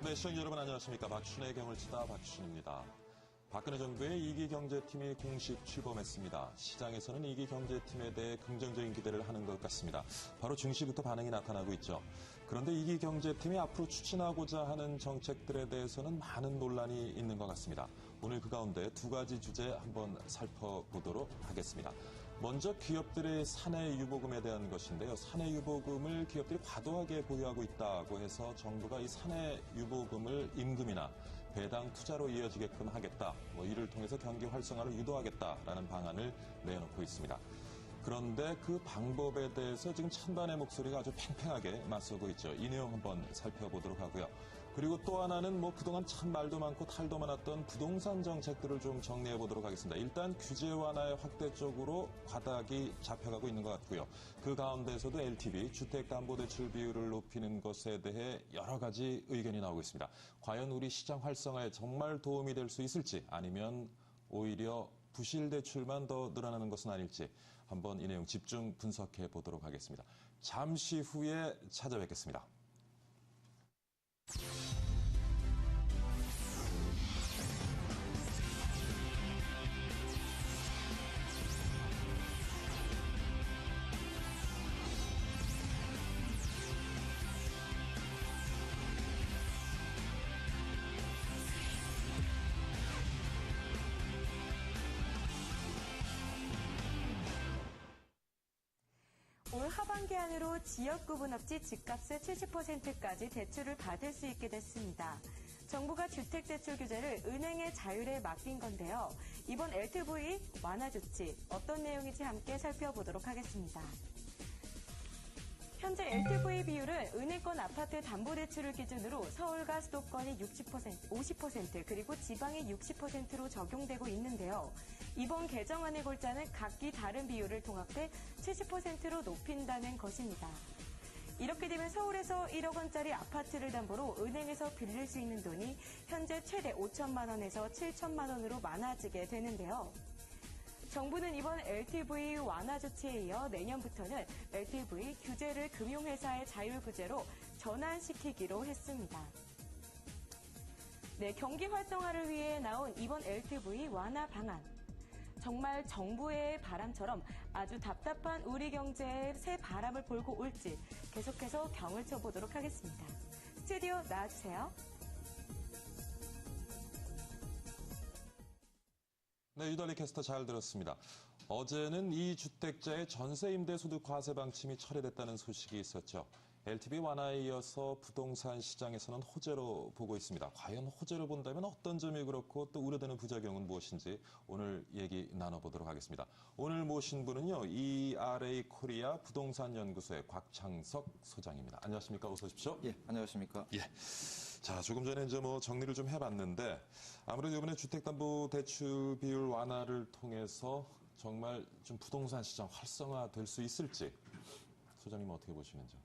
네, 시청자 여러분 안녕하십니까. 박춘의 경을 치다 박춘입니다. 박근혜 정부의 이기 경제팀이 공식 출범했습니다. 시장에서는 이기 경제팀에 대해 긍정적인 기대를 하는 것 같습니다. 바로 증시부터 반응이 나타나고 있죠. 그런데 이기 경제팀이 앞으로 추진하고자 하는 정책들에 대해서는 많은 논란이 있는 것 같습니다. 오늘 그 가운데 두 가지 주제 한번 살펴보도록 하겠습니다. 먼저 기업들의 사내 유보금에 대한 것인데요. 사내 유보금을 기업들이 과도하게 보유하고 있다고 해서 정부가 이 사내 유보금을 임금이나 배당 투자로 이어지게끔 하겠다. 이를 통해서 경기 활성화를 유도하겠다라는 방안을 내놓고 있습니다. 그런데 그 방법에 대해서 지금 찬반의 목소리가 아주 팽팽하게 맞서고 있죠. 이 내용 한번 살펴보도록 하고요. 그리고 또 하나는 그동안 참 말도 많고 탈도 많았던 부동산 정책들을 좀 정리해 보도록 하겠습니다. 일단 규제 완화의 확대 쪽으로 가닥이 잡혀가고 있는 것 같고요. 그 가운데서도 LTV, 주택담보대출 비율을 높이는 것에 대해 여러 가지 의견이 나오고 있습니다. 과연 우리 시장 활성화에 정말 도움이 될 수 있을지 아니면 오히려 부실 대출만 더 늘어나는 것은 아닐지 한번 이 내용 집중 분석해 보도록 하겠습니다. 잠시 후에 찾아뵙겠습니다. 올 하반기 안으로 지역 구분 없이 집값의 70%까지 대출을 받을 수 있게 됐습니다. 정부가 주택대출 규제를 은행의 자율에 맡긴 건데요. 이번 LTV 완화 조치 어떤 내용인지 함께 살펴보도록 하겠습니다. 현재 LTV 비율은 은행권 아파트 담보대출을 기준으로 서울과 수도권이 50% 그리고 지방이 60%로 적용되고 있는데요. 이번 개정안의 골자는 각기 다른 비율을 통합해 70%로 높인다는 것입니다. 이렇게 되면 서울에서 1억 원짜리 아파트를 담보로 은행에서 빌릴 수 있는 돈이 현재 최대 5천만 원에서 7천만 원으로 많아지게 되는데요. 정부는 이번 LTV 완화 조치에 이어 내년부터는 LTV 규제를 금융회사의 자율구제로 전환시키기로 했습니다. 네, 경기 활성화를 위해 나온 이번 LTV 완화 방안. 정말 정부의 바람처럼 아주 답답한 우리 경제에 새 바람을 몰고 올지 계속해서 경을 쳐보도록 하겠습니다. 스튜디오 나와주세요. 네, 유달리 캐스터 잘 들었습니다. 어제는 이 주택자의 전세 임대 소득 과세 방침이 철회됐다는 소식이 있었죠. LTV 완화에 이어서 부동산 시장에서는 호재로 보고 있습니다. 과연 호재로 본다면 어떤 점이 그렇고 또 우려되는 부작용은 무엇인지 오늘 얘기 나눠보도록 하겠습니다. 오늘 모신 분은요, ERA 코리아 부동산 연구소의 곽창석 소장입니다. 안녕하십니까? 어서 오십시오. 예, 안녕하십니까? 예. 자, 조금 전에 이제 정리를 좀 해봤는데 아무래도 이번에 주택담보대출 비율 완화를 통해서 정말 좀 부동산 시장 활성화 될 수 있을지 소장님은 어떻게 보시는지요?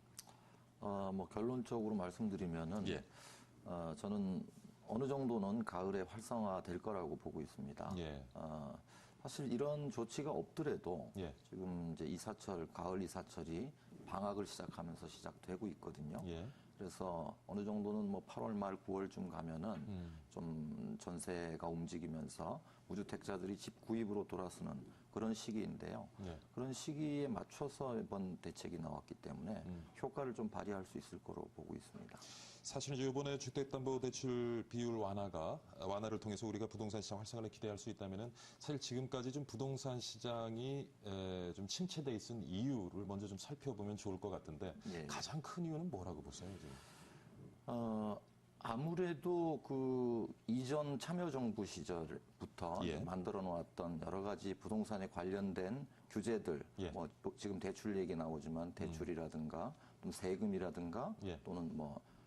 결론적으로 말씀드리면은, 예. 저는 어느 정도는 가을에 활성화될 거라고 보고 있습니다. 예. 사실 이런 조치가 없더라도 예. 지금 이제 가을 이사철이 방학을 시작하면서 시작되고 있거든요. 예. 그래서 어느 정도는 8월 말 9월쯤 가면은 좀 전세가 움직이면서 무주택자들이 집 구입으로 돌아서는 그런 시기인데요. 네. 그런 시기에 맞춰서 이번 대책이 나왔기 때문에 효과를 좀 발휘할 수 있을 거로 보고 있습니다. 사실 이번에 주택담보대출 비율 완화를 통해서 우리가 부동산 시장 활성화를 기대할 수 있다면은 사실 지금까지 좀 부동산 시장이 좀 침체돼 있은 이유를 먼저 좀 살펴보면 좋을 것 같은데 예. 가장 큰 이유는 뭐라고 보세요, 지금? 아무래도 그 이전 참여정부 시절부터 예. 만들어 놓았던 여러 가지 부동산에 관련된 규제들, 예. 지금 대출 얘기 나오지만 대출이라든가 또 세금이라든가 예. 또는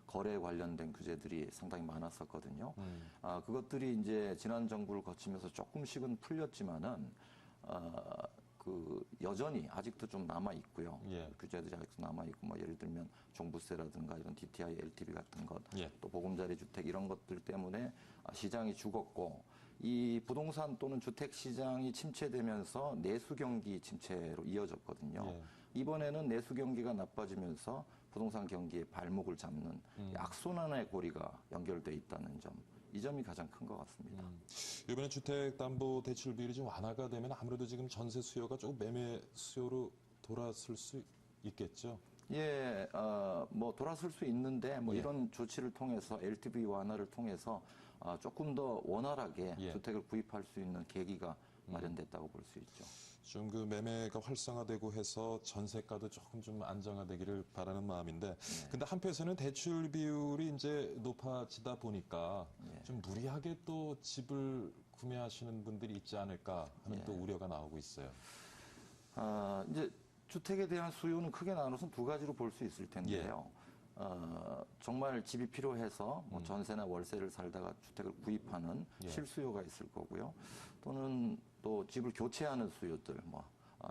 거래에 관련된 규제들이 상당히 많았었거든요. 그것들이 이제 지난 정부를 거치면서 조금씩은 풀렸지만은 여전히 아직도 좀 남아 있고요. 예. 규제들이 아직도 남아 있고 예를 들면 종부세라든가 이런 DTI, LTV 같은 것, 예. 또 보금자리 주택 이런 것들 때문에 시장이 죽었고 이 부동산 또는 주택 시장이 침체되면서 내수 경기 침체로 이어졌거든요. 예. 이번에는 내수 경기가 나빠지면서 부동산 경기의 발목을 잡는 악순환의 고리가 연결돼 있다는 점, 이 점이 가장 큰 것 같습니다. 이번에 주택담보대출 비율이 좀 완화가 되면 아무래도 지금 전세 수요가 조금 매매 수요로 돌아설 수 있겠죠? 예, 뭐 돌아설 수 있는데 뭐 예. 이런 조치를 통해서 LTV 완화를 통해서 조금 더 원활하게 예. 주택을 구입할 수 있는 계기가 마련됐다고 볼 수 있죠. 좀 그 매매가 활성화되고 해서 전세가도 조금 좀 안정화되기를 바라는 마음인데, 근데 한편에서는 대출 비율이 이제 높아지다 보니까 좀 무리하게 또 집을 구매하시는 분들이 있지 않을까 하는 또 우려가 나오고 있어요. 이제 주택에 대한 수요는 크게 나눠서 두 가지로 볼 수 있을 텐데요. 정말 집이 필요해서 뭐 전세나 월세를 살다가 주택을 구입하는 실수요가 있을 거고요. 또는 또 집을 교체하는 수요들, 뭐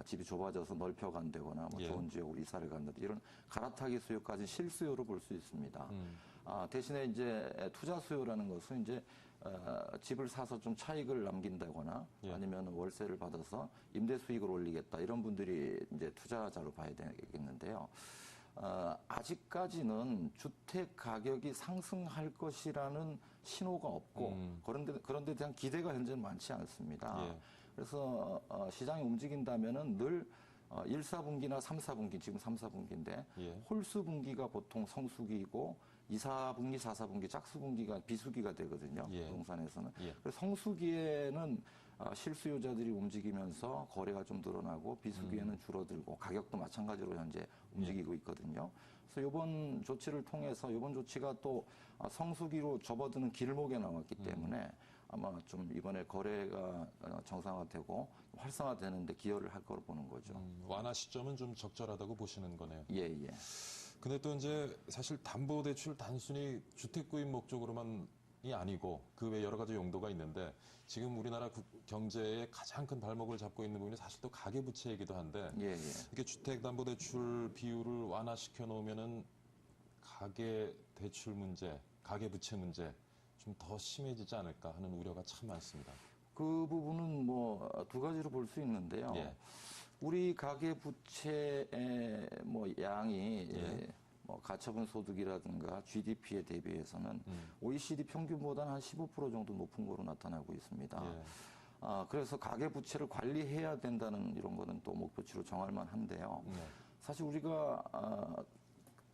집이 좁아져서 넓혀간다거나 뭐 좋은 지역으로 이사를 간다든지 이런 갈아타기 수요까지 실수요로 볼 수 있습니다. 대신에 이제 투자 수요라는 것은 이제 집을 사서 좀 차익을 남긴다거나 아니면 월세를 받아서 임대 수익을 올리겠다 이런 분들이 이제 투자자로 봐야 되겠는데요. 아직까지는 주택 가격이 상승할 것이라는 신호가 없고 그런 데 대한 기대가 현재는 많지 않습니다. 그래서 시장이 움직인다면은 늘 1, 4분기나 3, 4분기, 지금 3, 4분기인데 홀수 분기가 보통 성수기이고 2, 4분기, 4, 4분기, 짝수분기가 비수기가 되거든요. 부동산에서는. 그래서 성수기에는 실수요자들이 움직이면서 거래가 좀 늘어나고 비수기에는 줄어들고 가격도 마찬가지로 현재 움직이고 있거든요. 그래서 이번 조치를 통해서 이번 조치가 또 성수기로 접어드는 길목에 나왔기 때문에 아마 좀 이번에 거래가 정상화되고 활성화되는데 기여를 할 거로 보는 거죠. 완화 시점은 좀 적절하다고 보시는 거네요. 예, 예. 근데 또 이제 사실 담보대출 단순히 주택 구입 목적으로만이 아니고 그 외 여러 가지 용도가 있는데 지금 우리나라 경제의 가장 큰 발목을 잡고 있는 부분이 사실 또 가계부채이기도 한데 이렇게 주택담보대출 비율을 완화시켜 놓으면은 가계대출 문제, 가계부채 문제 좀 더 심해지지 않을까 하는 우려가 참 많습니다. 그 부분은 뭐 두 가지로 볼 수 있는데요. 우리 가계 부채의 뭐 양이 뭐 가처분 소득이라든가 GDP에 대비해서는 OECD 평균보다는 한 15% 정도 높은 거로 나타나고 있습니다. 그래서 가계 부채를 관리해야 된다는 이런 거는 또 목표치로 정할 만한데요. 사실 우리가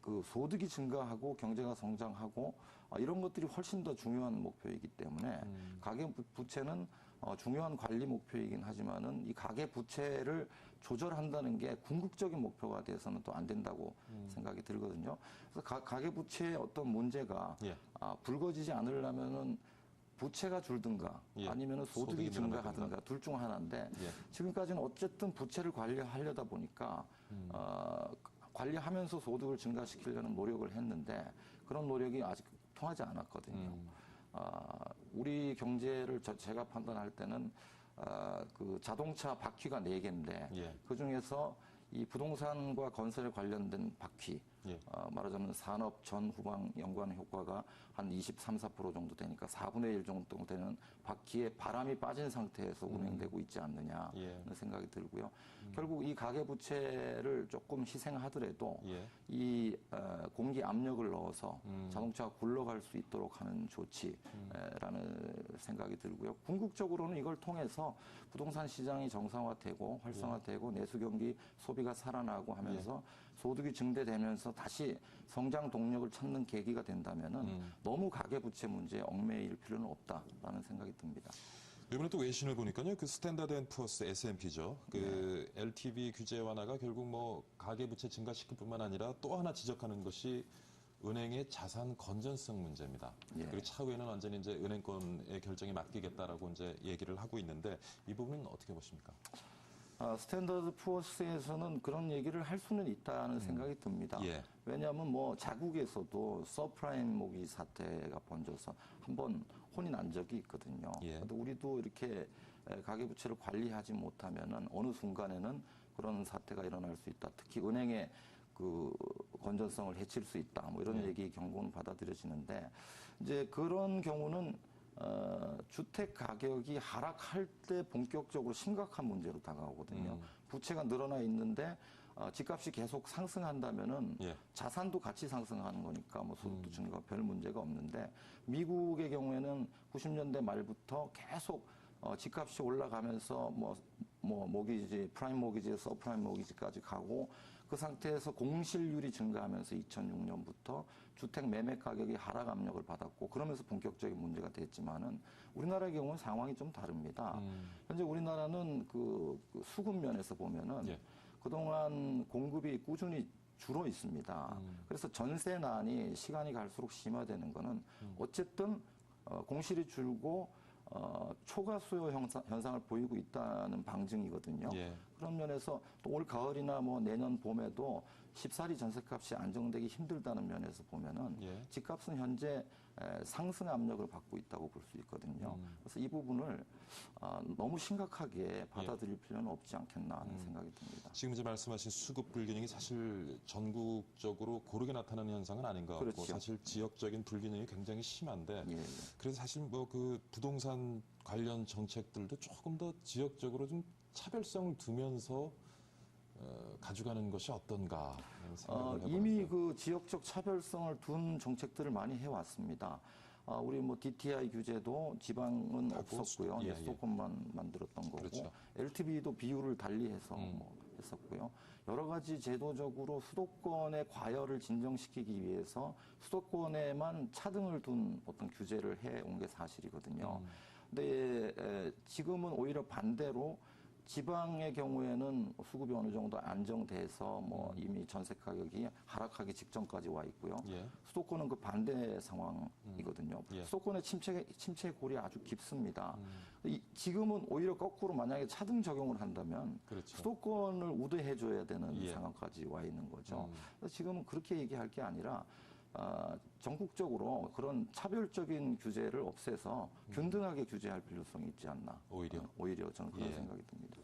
그 소득이 증가하고 경제가 성장하고 이런 것들이 훨씬 더 중요한 목표이기 때문에 가계 부채는 중요한 관리 목표이긴 하지만은 이 가계 부채를 조절한다는 게 궁극적인 목표가 돼서는 또 안 된다고 생각이 들거든요. 그래서 가계 부채의 어떤 문제가 불거지지 않으려면은 부채가 줄든가 아니면 소득이 증가하든가 둘 중 하나인데 지금까지는 어쨌든 부채를 관리하려다 보니까 관리하면서 소득을 증가시키려는 노력을 했는데 그런 노력이 아직 통하지 않았거든요. 우리 경제를 제가 판단할 때는 그 자동차 바퀴가 4개인데 그 중에서 이 부동산과 건설에 관련된 바퀴, 말하자면 산업 전후방 연관 효과가 한 23, 4% 정도 되니까 4분의 1 정도 되는 바퀴에 바람이 빠진 상태에서 운행되고 있지 않느냐 하는 생각이 들고요. 결국 이 가계부채를 조금 희생하더라도 이 공기 압력을 넣어서 자동차가 굴러갈 수 있도록 하는 조치라는 생각이 들고요. 궁극적으로는 이걸 통해서 부동산 시장이 정상화되고 활성화되고 내수 경기 소비가 살아나고 하면서 소득이 증대되면서 다시 성장 동력을 찾는 계기가 된다면은 너무 가계부채 문제에 얽매일 필요는 없다라는 생각이 듭니다. 이번에 또 외신을 보니까요, 그 스탠다드 앤 푸어스 S&P죠. 그 LTV 규제 완화가 결국 뭐 가계부채 증가시킬 뿐만 아니라 또 하나 지적하는 것이 은행의 자산 건전성 문제입니다. 그리고 차후에는 완전히 이제 은행권의 결정에 맡기겠다라고 이제 얘기를 하고 있는데 이 부분은 어떻게 보십니까? 스탠더드 푸어스에서는 그런 얘기를 할 수는 있다는 생각이 듭니다. 왜냐하면 뭐 자국에서도 서프라임 모기 사태가 번져서 한번 혼이 난 적이 있거든요. 근데 우리도 이렇게 가계부채를 관리하지 못하면은 어느 순간에는 그런 사태가 일어날 수 있다. 특히 은행의 그 건전성을 해칠 수 있다. 뭐 이런 얘기 경고는 받아들여지는데 이제 그런 경우는 주택 가격이 하락할 때 본격적으로 심각한 문제로 다가오거든요. 부채가 늘어나 있는데 집값이 계속 상승한다면은 예. 자산도 같이 상승하는 거니까 뭐 소득도 증가 별 문제가 없는데 미국의 경우에는 90년대 말부터 계속 집값이 올라가면서 뭐 모기지, 프라임 모기지에서 서프라임 모기지까지 가고 그 상태에서 공실률이 증가하면서 2006년부터 주택 매매 가격이 하락 압력을 받았고 그러면서 본격적인 문제가 됐지만은 우리나라의 경우는 상황이 좀 다릅니다. 현재 우리나라는 그 수급 면에서 보면은 예. 그동안 공급이 꾸준히 줄어 있습니다. 그래서 전세난이 시간이 갈수록 심화되는 거는 어쨌든 공실이 줄고 초과 수요 현상을 보이고 있다는 방증이거든요. 예. 그런 면에서 또 올 가을이나 뭐 내년 봄에도 쉽사리 전세값이 안정되기 힘들다는 면에서 보면은 예. 집값은 현재 상승 압력을 받고 있다고 볼 수 있거든요. 그래서 이 부분을 너무 심각하게 받아들일 필요는 없지 않겠나 하는 생각이 듭니다. 지금 이제 말씀하신 수급 불균형이 사실 전국적으로 고르게 나타나는 현상은 아닌 것 같고 그렇죠. 사실 지역적인 불균형이 굉장히 심한데 예, 예. 그래서 사실 뭐 그 부동산 관련 정책들도 조금 더 지역적으로 좀 차별성을 두면서 가져가는 것이 어떤가 하는 생각을 해보는데. 이미 그 지역적 차별성을 둔 정책들을 많이 해왔습니다. 우리 뭐 DTI 규제도 지방은 하고 없었고요. 예, 예. 수도권만 만들었던 거고, 그렇죠. LTV도 비율을 달리해서 뭐 했었고요. 여러 가지 제도적으로 수도권의 과열을 진정시키기 위해서 수도권에만 차등을 둔 어떤 규제를 해온 게 사실이거든요. 근데 지금은 오히려 반대로 지방의 경우에는 수급이 어느 정도 안정돼서 뭐 이미 전세 가격이 하락하기 직전까지 와 있고요. 예. 수도권은 그 반대 상황이거든요. 예. 수도권의 침체 골이 아주 깊습니다. 지금은 오히려 거꾸로 만약에 차등 적용을 한다면 그렇죠. 수도권을 우대해줘야 되는 예. 상황까지 와 있는 거죠. 그래서 지금은 그렇게 얘기할 게 아니라 전국적으로 그런 차별적인 규제를 없애서 균등하게 규제할 필요성이 있지 않나. 오히려 저는 그런 예. 생각이 듭니다.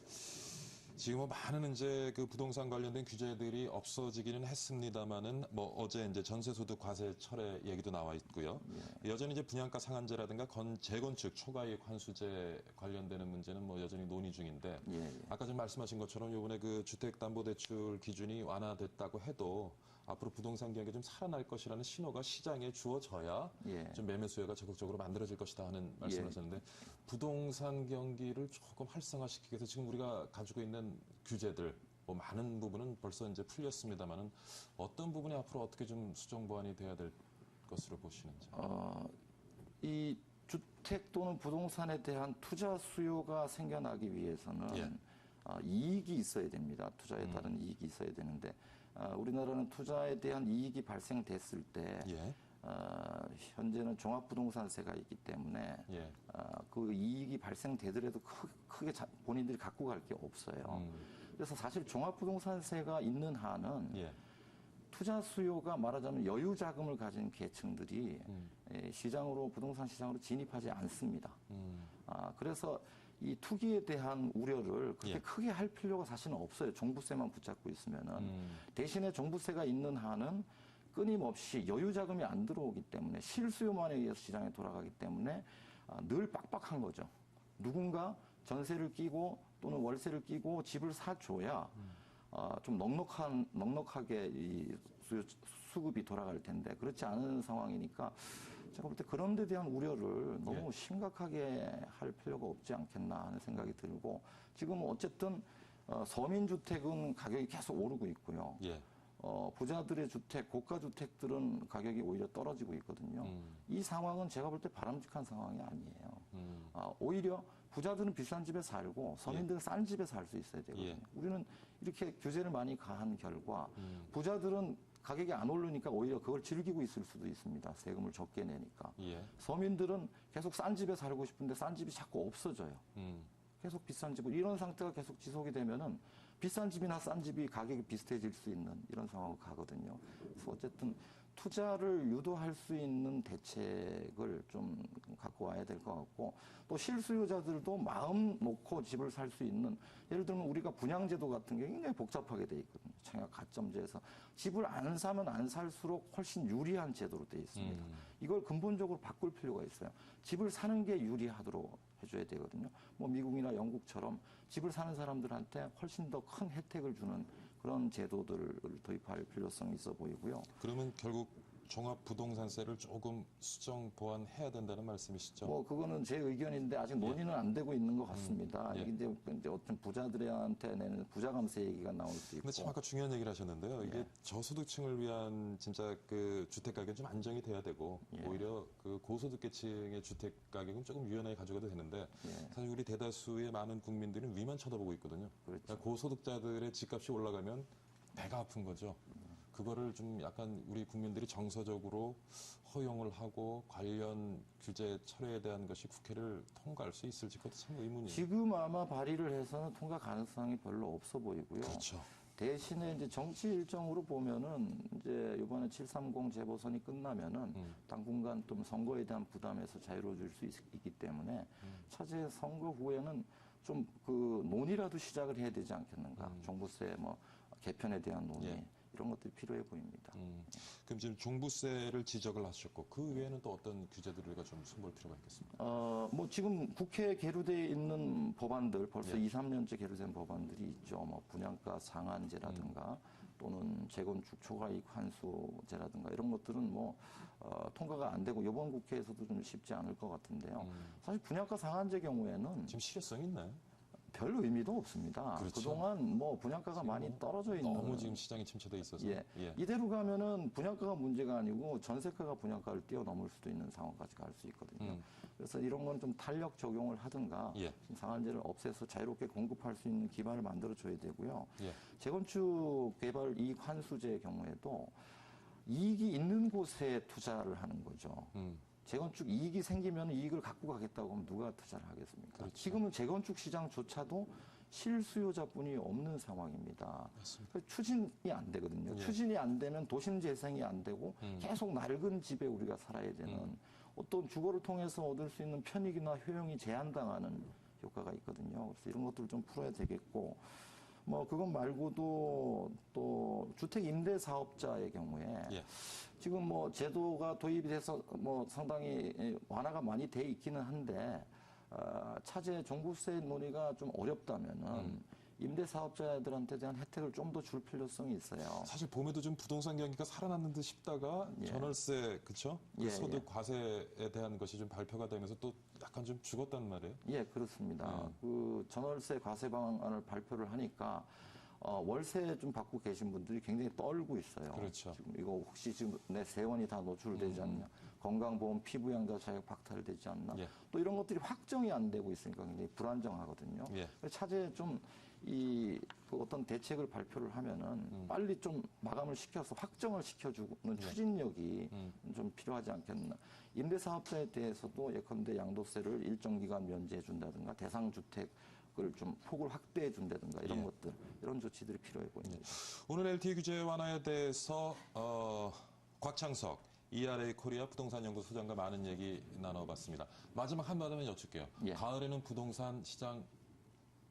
지금 뭐 많은 이제 그 부동산 관련된 규제들이 없어지기는 했습니다만은 뭐 어제 이제 전세소득 과세 철회 얘기도 나와 있고요. 여전히 이제 분양가 상한제라든가 재건축 초과이익 환수제 관련되는 문제는 뭐 여전히 논의 중인데 아까 좀 말씀하신 것처럼 이번에 그 주택담보대출 기준이 완화됐다고 해도 앞으로 부동산 경기가 좀 살아날 것이라는 신호가 시장에 주어져야 좀 매매 수요가 적극적으로 만들어질 것이다 하는 말씀을 하셨는데 부동산 경기를 조금 활성화시키기 위해서 지금 우리가 가지고 있는 규제들 뭐 많은 부분은 벌써 이제 풀렸습니다만은 어떤 부분이 앞으로 어떻게 좀 수정 보완이 돼야 될 것으로 보시는지. 이 주택 또는 부동산에 대한 투자 수요가 생겨나기 위해서는 이익이 있어야 됩니다. 투자에 따른 이익이 있어야 되는데 우리나라는 투자에 대한 이익이 발생됐을 때 현재는 종합부동산세가 있기 때문에 그 이익이 발생되더라도 크게 본인들이 갖고 갈 게 없어요. 그래서 사실 종합부동산세가 있는 한은 투자 수요가 말하자면 여유 자금을 가진 계층들이 부동산 시장으로 진입하지 않습니다. 그래서 이 투기에 대한 우려를 그렇게 크게 할 필요가 사실은 없어요. 종부세만 붙잡고 있으면은. 대신에 종부세가 있는 한은 끊임없이 여유 자금이 안 들어오기 때문에 실수요만에 의해서 시장에 돌아가기 때문에 늘 빡빡한 거죠. 누군가 전세를 끼고 또는 월세를 끼고 집을 사줘야 좀 넉넉하게 이 수급이 돌아갈 텐데 그렇지 않은 상황이니까 제가 볼 때 그런 데 대한 우려를 너무 심각하게 할 필요가 없지 않겠나 하는 생각이 들고 지금 어쨌든 서민주택은 가격이 계속 오르고 있고요. 부자들의 주택, 고가주택들은 가격이 오히려 떨어지고 있거든요. 이 상황은 제가 볼 때 바람직한 상황이 아니에요. 오히려 부자들은 비싼 집에 살고 서민들은 싼 집에 살 수 있어야 되거든요. 우리는 이렇게 규제를 많이 가한 결과 부자들은 가격이 안 오르니까 오히려 그걸 즐기고 있을 수도 있습니다. 세금을 적게 내니까. 서민들은 계속 싼 집에 살고 싶은데 싼 집이 자꾸 없어져요. 계속 비싼 집을 이런 상태가 계속 지속이 되면은 비싼 집이나 싼 집이 가격이 비슷해질 수 있는 이런 상황으로 가거든요. 그래서 어쨌든 투자를 유도할 수 있는 대책을 좀 갖고 와야 될 것 같고 또 실수요자들도 마음 놓고 집을 살 수 있는 예를 들면 우리가 분양제도 같은 게 굉장히 복잡하게 돼 있거든요. 청약 가점제에서 집을 안 사면 안 살수록 훨씬 유리한 제도로 돼 있습니다. 이걸 근본적으로 바꿀 필요가 있어요. 집을 사는 게 유리하도록 해줘야 되거든요. 뭐 미국이나 영국처럼 집을 사는 사람들한테 훨씬 더 큰 혜택을 주는 그런 제도들을 도입할 필요성이 있어 보이고요. 그러면 결국 종합부동산세를 조금 수정 보완해야 된다는 말씀이시죠? 뭐 그거는 제 의견인데 아직 논의는 안 되고 있는 것 같습니다. 예. 이게 이제 어떤 부자들한테 내는 부자감세 얘기가 나올 수 있고. 근데 참 아까 중요한 얘기를 하셨는데요. 이게 저소득층을 위한 진짜 그 주택 가격이 좀 안정이 돼야 되고 예. 오히려 그 고소득 계층의 주택 가격은 조금 유연하게 가져가도 되는데 예. 사실 우리 대다수의 많은 국민들은 위만 쳐다보고 있거든요. 그렇죠. 그러니까 고소득자들의 집값이 올라가면 배가 아픈 거죠. 그거를 좀 약간 우리 국민들이 정서적으로 허용을 하고 관련 규제 철회에 대한 것이 국회를 통과할 수 있을지 그것도 참 의문이에요. 지금 아마 발의를 해서는 통과 가능성이 별로 없어 보이고요. 그렇죠. 대신에 이제 정치 일정으로 보면은 이제 이번에 730 재보선이 끝나면은 당분간 좀 선거에 대한 부담에서 자유로워질 수 있기 때문에 차제 선거 후에는 좀 그 논의라도 시작을 해야 되지 않겠는가. 종부세 뭐 개편에 대한 논의. 예. 이런 것들이 필요해 보입니다. 그럼 지금 종부세를 지적을 하셨고 그 외에는 또 어떤 규제들을 우리가 좀 손볼 필요가 있겠습니까? 뭐 지금 국회에 계류되어 있는 법안들 벌써 예. 2, 3년째 계류된 법안들이 있죠. 뭐 분양가 상한제라든가 또는 재건축 초과이익 환수제라든가 이런 것들은 뭐 통과가 안 되고 이번 국회에서도 좀 쉽지 않을 것 같은데요. 사실 분양가 상한제 경우에는 지금 실효성이 있나요? 별 의미도 없습니다. 그렇죠. 그동안 뭐 분양가가 많이 떨어져 있는 너무 지금 시장이 침체돼 있어서. 예. 이대로 가면은 분양가가 문제가 아니고 전세가가 분양가를 뛰어넘을 수도 있는 상황까지 갈 수 있거든요. 그래서 이런 건 좀 탄력 적용을 하든가 예. 상한제를 없애서 자유롭게 공급할 수 있는 기반을 만들어 줘야 되고요. 예. 재건축 개발 이익 환수제의 경우에도 이익이 있는 곳에 투자를 하는 거죠. 재건축 이익이 생기면 이익을 갖고 가겠다고 하면 누가 투자를 하겠습니까? 그렇죠. 지금은 재건축 시장조차도 실수요자분이 없는 상황입니다. 맞습니다. 추진이 안 되거든요. 예. 추진이 안 되면 도심 재생이 안 되고 계속 낡은 집에 우리가 살아야 되는 어떤 주거를 통해서 얻을 수 있는 편익이나 효용이 제한당하는 효과가 있거든요. 그래서 이런 것들을 좀 풀어야 되겠고 뭐 그것 말고도 또 주택 임대 사업자의 경우에 예. 지금 뭐 제도가 도입이 돼서 뭐 상당히 완화가 많이 돼 있기는 한데 차제 종부세 논의가 좀 어렵다면은 임대 사업자들한테 대한 혜택을 좀 더 줄 필요성이 있어요. 사실 봄에도 좀 부동산 경기가 살아났는 듯 싶다가 예. 전월세 그렇죠? 그 예, 소득 과세에 대한 것이 좀 발표가 되면서 또 약간 좀 죽었단 말이에요. 예, 그렇습니다. 그 전월세 과세 방안을 발표를 하니까 월세 좀 받고 계신 분들이 굉장히 떨고 있어요. 그렇죠. 지금 이거 혹시 지금 내 세원이 다 노출되지 않냐? 건강보험 피부양자 자격 박탈되지 않나? 예. 또 이런 것들이 확정이 안 되고 있으니까 굉장히 불안정하거든요. 예. 차제에 좀 그 어떤 대책을 발표를 하면은 빨리 좀 마감을 시켜서 확정을 시켜주는 추진력이 좀 필요하지 않겠나. 임대사업자에 대해서도 예컨대 양도세를 일정 기간 면제해 준다든가 대상주택을 좀 폭을 확대해 준다든가 이런 예. 것들, 이런 조치들이 필요해 보입니다. 오늘 LTE 규제 완화에 대해서 곽창석 ERA 코리아 부동산연구소 소장과 많은 얘기 나눠봤습니다. 마지막 한마디만 여쭐게요. 예. 가을에는 부동산 시장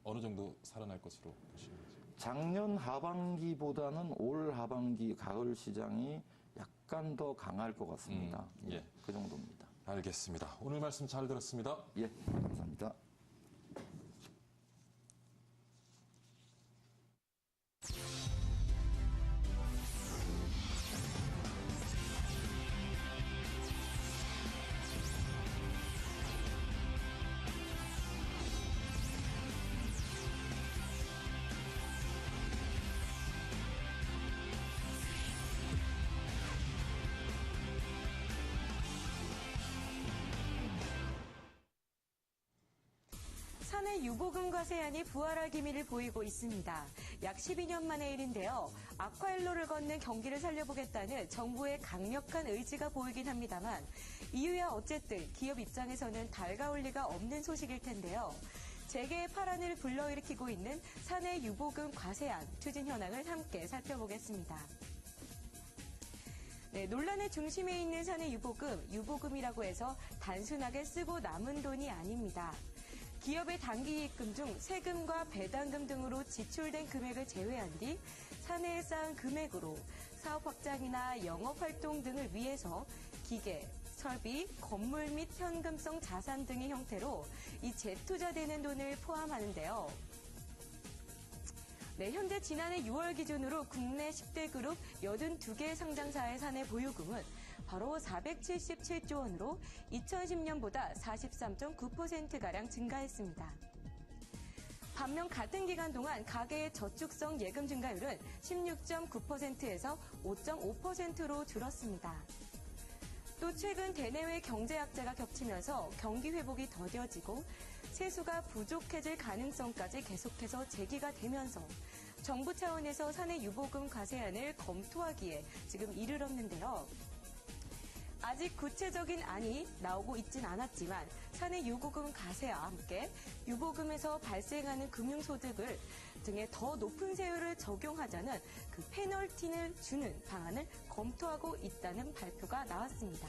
어느 정도 살아날 것으로 보시는지. 작년 하반기보다는 올 하반기 가을 시장이 약간 더 강할 것 같습니다. 예. 그 정도입니다. 알겠습니다. 오늘 말씀 잘 들었습니다. 예, 감사합니다. 산의 유보금 과세안이 부활할 기미를 보이고 있습니다. 약 12년 만의 일인데요. 아쿠아일로를 걷는 경기를 살려보겠다는 정부의 강력한 의지가 보이긴 합니다만 이유야 어쨌든 기업 입장에서는 달가울 리가 없는 소식일 텐데요. 재계의 파란을 불러일으키고 있는 산의 유보금 과세안 추진 현황을 함께 살펴보겠습니다. 네, 논란의 중심에 있는 산의 유보금이라고 해서 단순하게 쓰고 남은 돈이 아닙니다. 기업의 단기이익금 중 세금과 배당금 등으로 지출된 금액을 제외한 뒤 사내에 쌓은 금액으로 사업 확장이나 영업활동 등을 위해서 기계, 설비, 건물 및 현금성 자산 등의 형태로 이 재투자되는 돈을 포함하는데요. 네, 현재 지난해 6월 기준으로 국내 10대 그룹 82개 상장사의 사내 보유금은 바로 477조 원으로 2010년보다 43.9%가량 증가했습니다. 반면 같은 기간 동안 가계의 저축성 예금 증가율은 16.9%에서 5.5%로 줄었습니다. 또 최근 대내외 경제 악재가 겹치면서 경기 회복이 더뎌지고 세수가 부족해질 가능성까지 계속해서 제기가 되면서 정부 차원에서 사내 유보금 과세안을 검토하기에 지금 이르렀는데요. 아직 구체적인 안이 나오고 있진 않았지만 사내 유보금 과세와 함께 유보금에서 발생하는 금융소득을 등의 더 높은 세율을 적용하자는 그 페널티를 주는 방안을 검토하고 있다는 발표가 나왔습니다.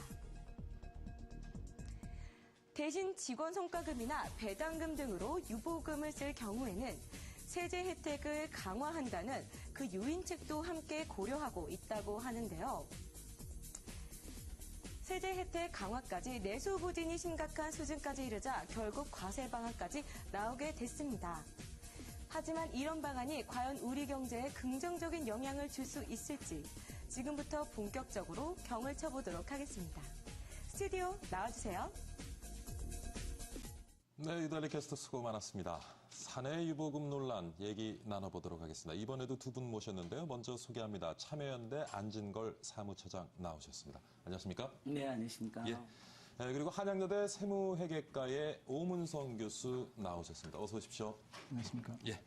대신 직원 성과금이나 배당금 등으로 유보금을 쓸 경우에는 세제 혜택을 강화한다는 그 유인책도 함께 고려하고 있다고 하는데요. 세제 혜택 강화까지 내수 부진이 심각한 수준까지 이르자 결국 과세 방안까지 나오게 됐습니다. 하지만 이런 방안이 과연 우리 경제에 긍정적인 영향을 줄 수 있을지 지금부터 본격적으로 경을 쳐보도록 하겠습니다. 스튜디오 나와주세요. 네, 유달리 캐스터 수고 많았습니다. 사내 유보금 논란 얘기 나눠보도록 하겠습니다. 이번에도 두 분 모셨는데요. 먼저 소개합니다. 참여연대 안진걸 사무처장 나오셨습니다. 안녕하십니까? 네, 안녕하십니까? 예. 그리고 한양여대 세무회계과의 오문성 교수 나오셨습니다. 어서 오십시오. 안녕하십니까? 예.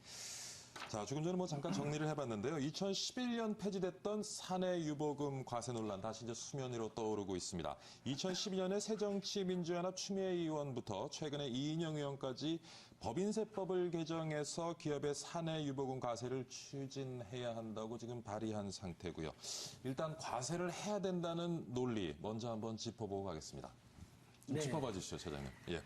자, 조금 전에 잠깐 정리를 해봤는데요. 2011년 폐지됐던 사내 유보금 과세 논란 다시 이제 수면 위로 떠오르고 있습니다. 2012년에 새정치민주연합 추미애 의원부터 최근에 이인영 의원까지 법인세법을 개정해서 기업의 사내 유보금 과세를 추진해야 한다고 지금 발의한 상태고요. 일단 과세를 해야 된다는 논리 먼저 한번 짚어보고 가겠습니다. 좀 네. 짚어봐 주시죠, 차장님. 예.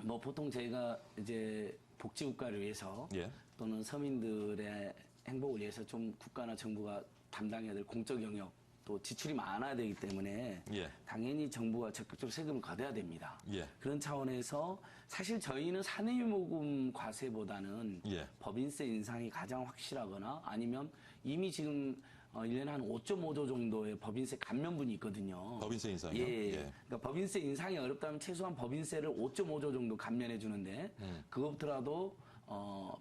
뭐 보통 저희가 이제 복지국가를 위해서 예. 또는 서민들의 행복을 위해서 좀 국가나 정부가 담당해야 될 공적 영역 또 지출이 많아야 되기 때문에 예. 당연히 정부가 적극적으로 세금을 걷어야 됩니다. 예. 그런 차원에서 사실 저희는 사내유보금 과세보다는 예. 법인세 인상이 가장 확실하거나 아니면 이미 지금 1년에 한 5.5조 정도의 법인세 감면분이 있거든요. 법인세 인상이요? 예. 예. 그러니까 법인세 인상이 어렵다면 최소한 법인세를 5.5조 정도 감면해 주는데 그것부터라도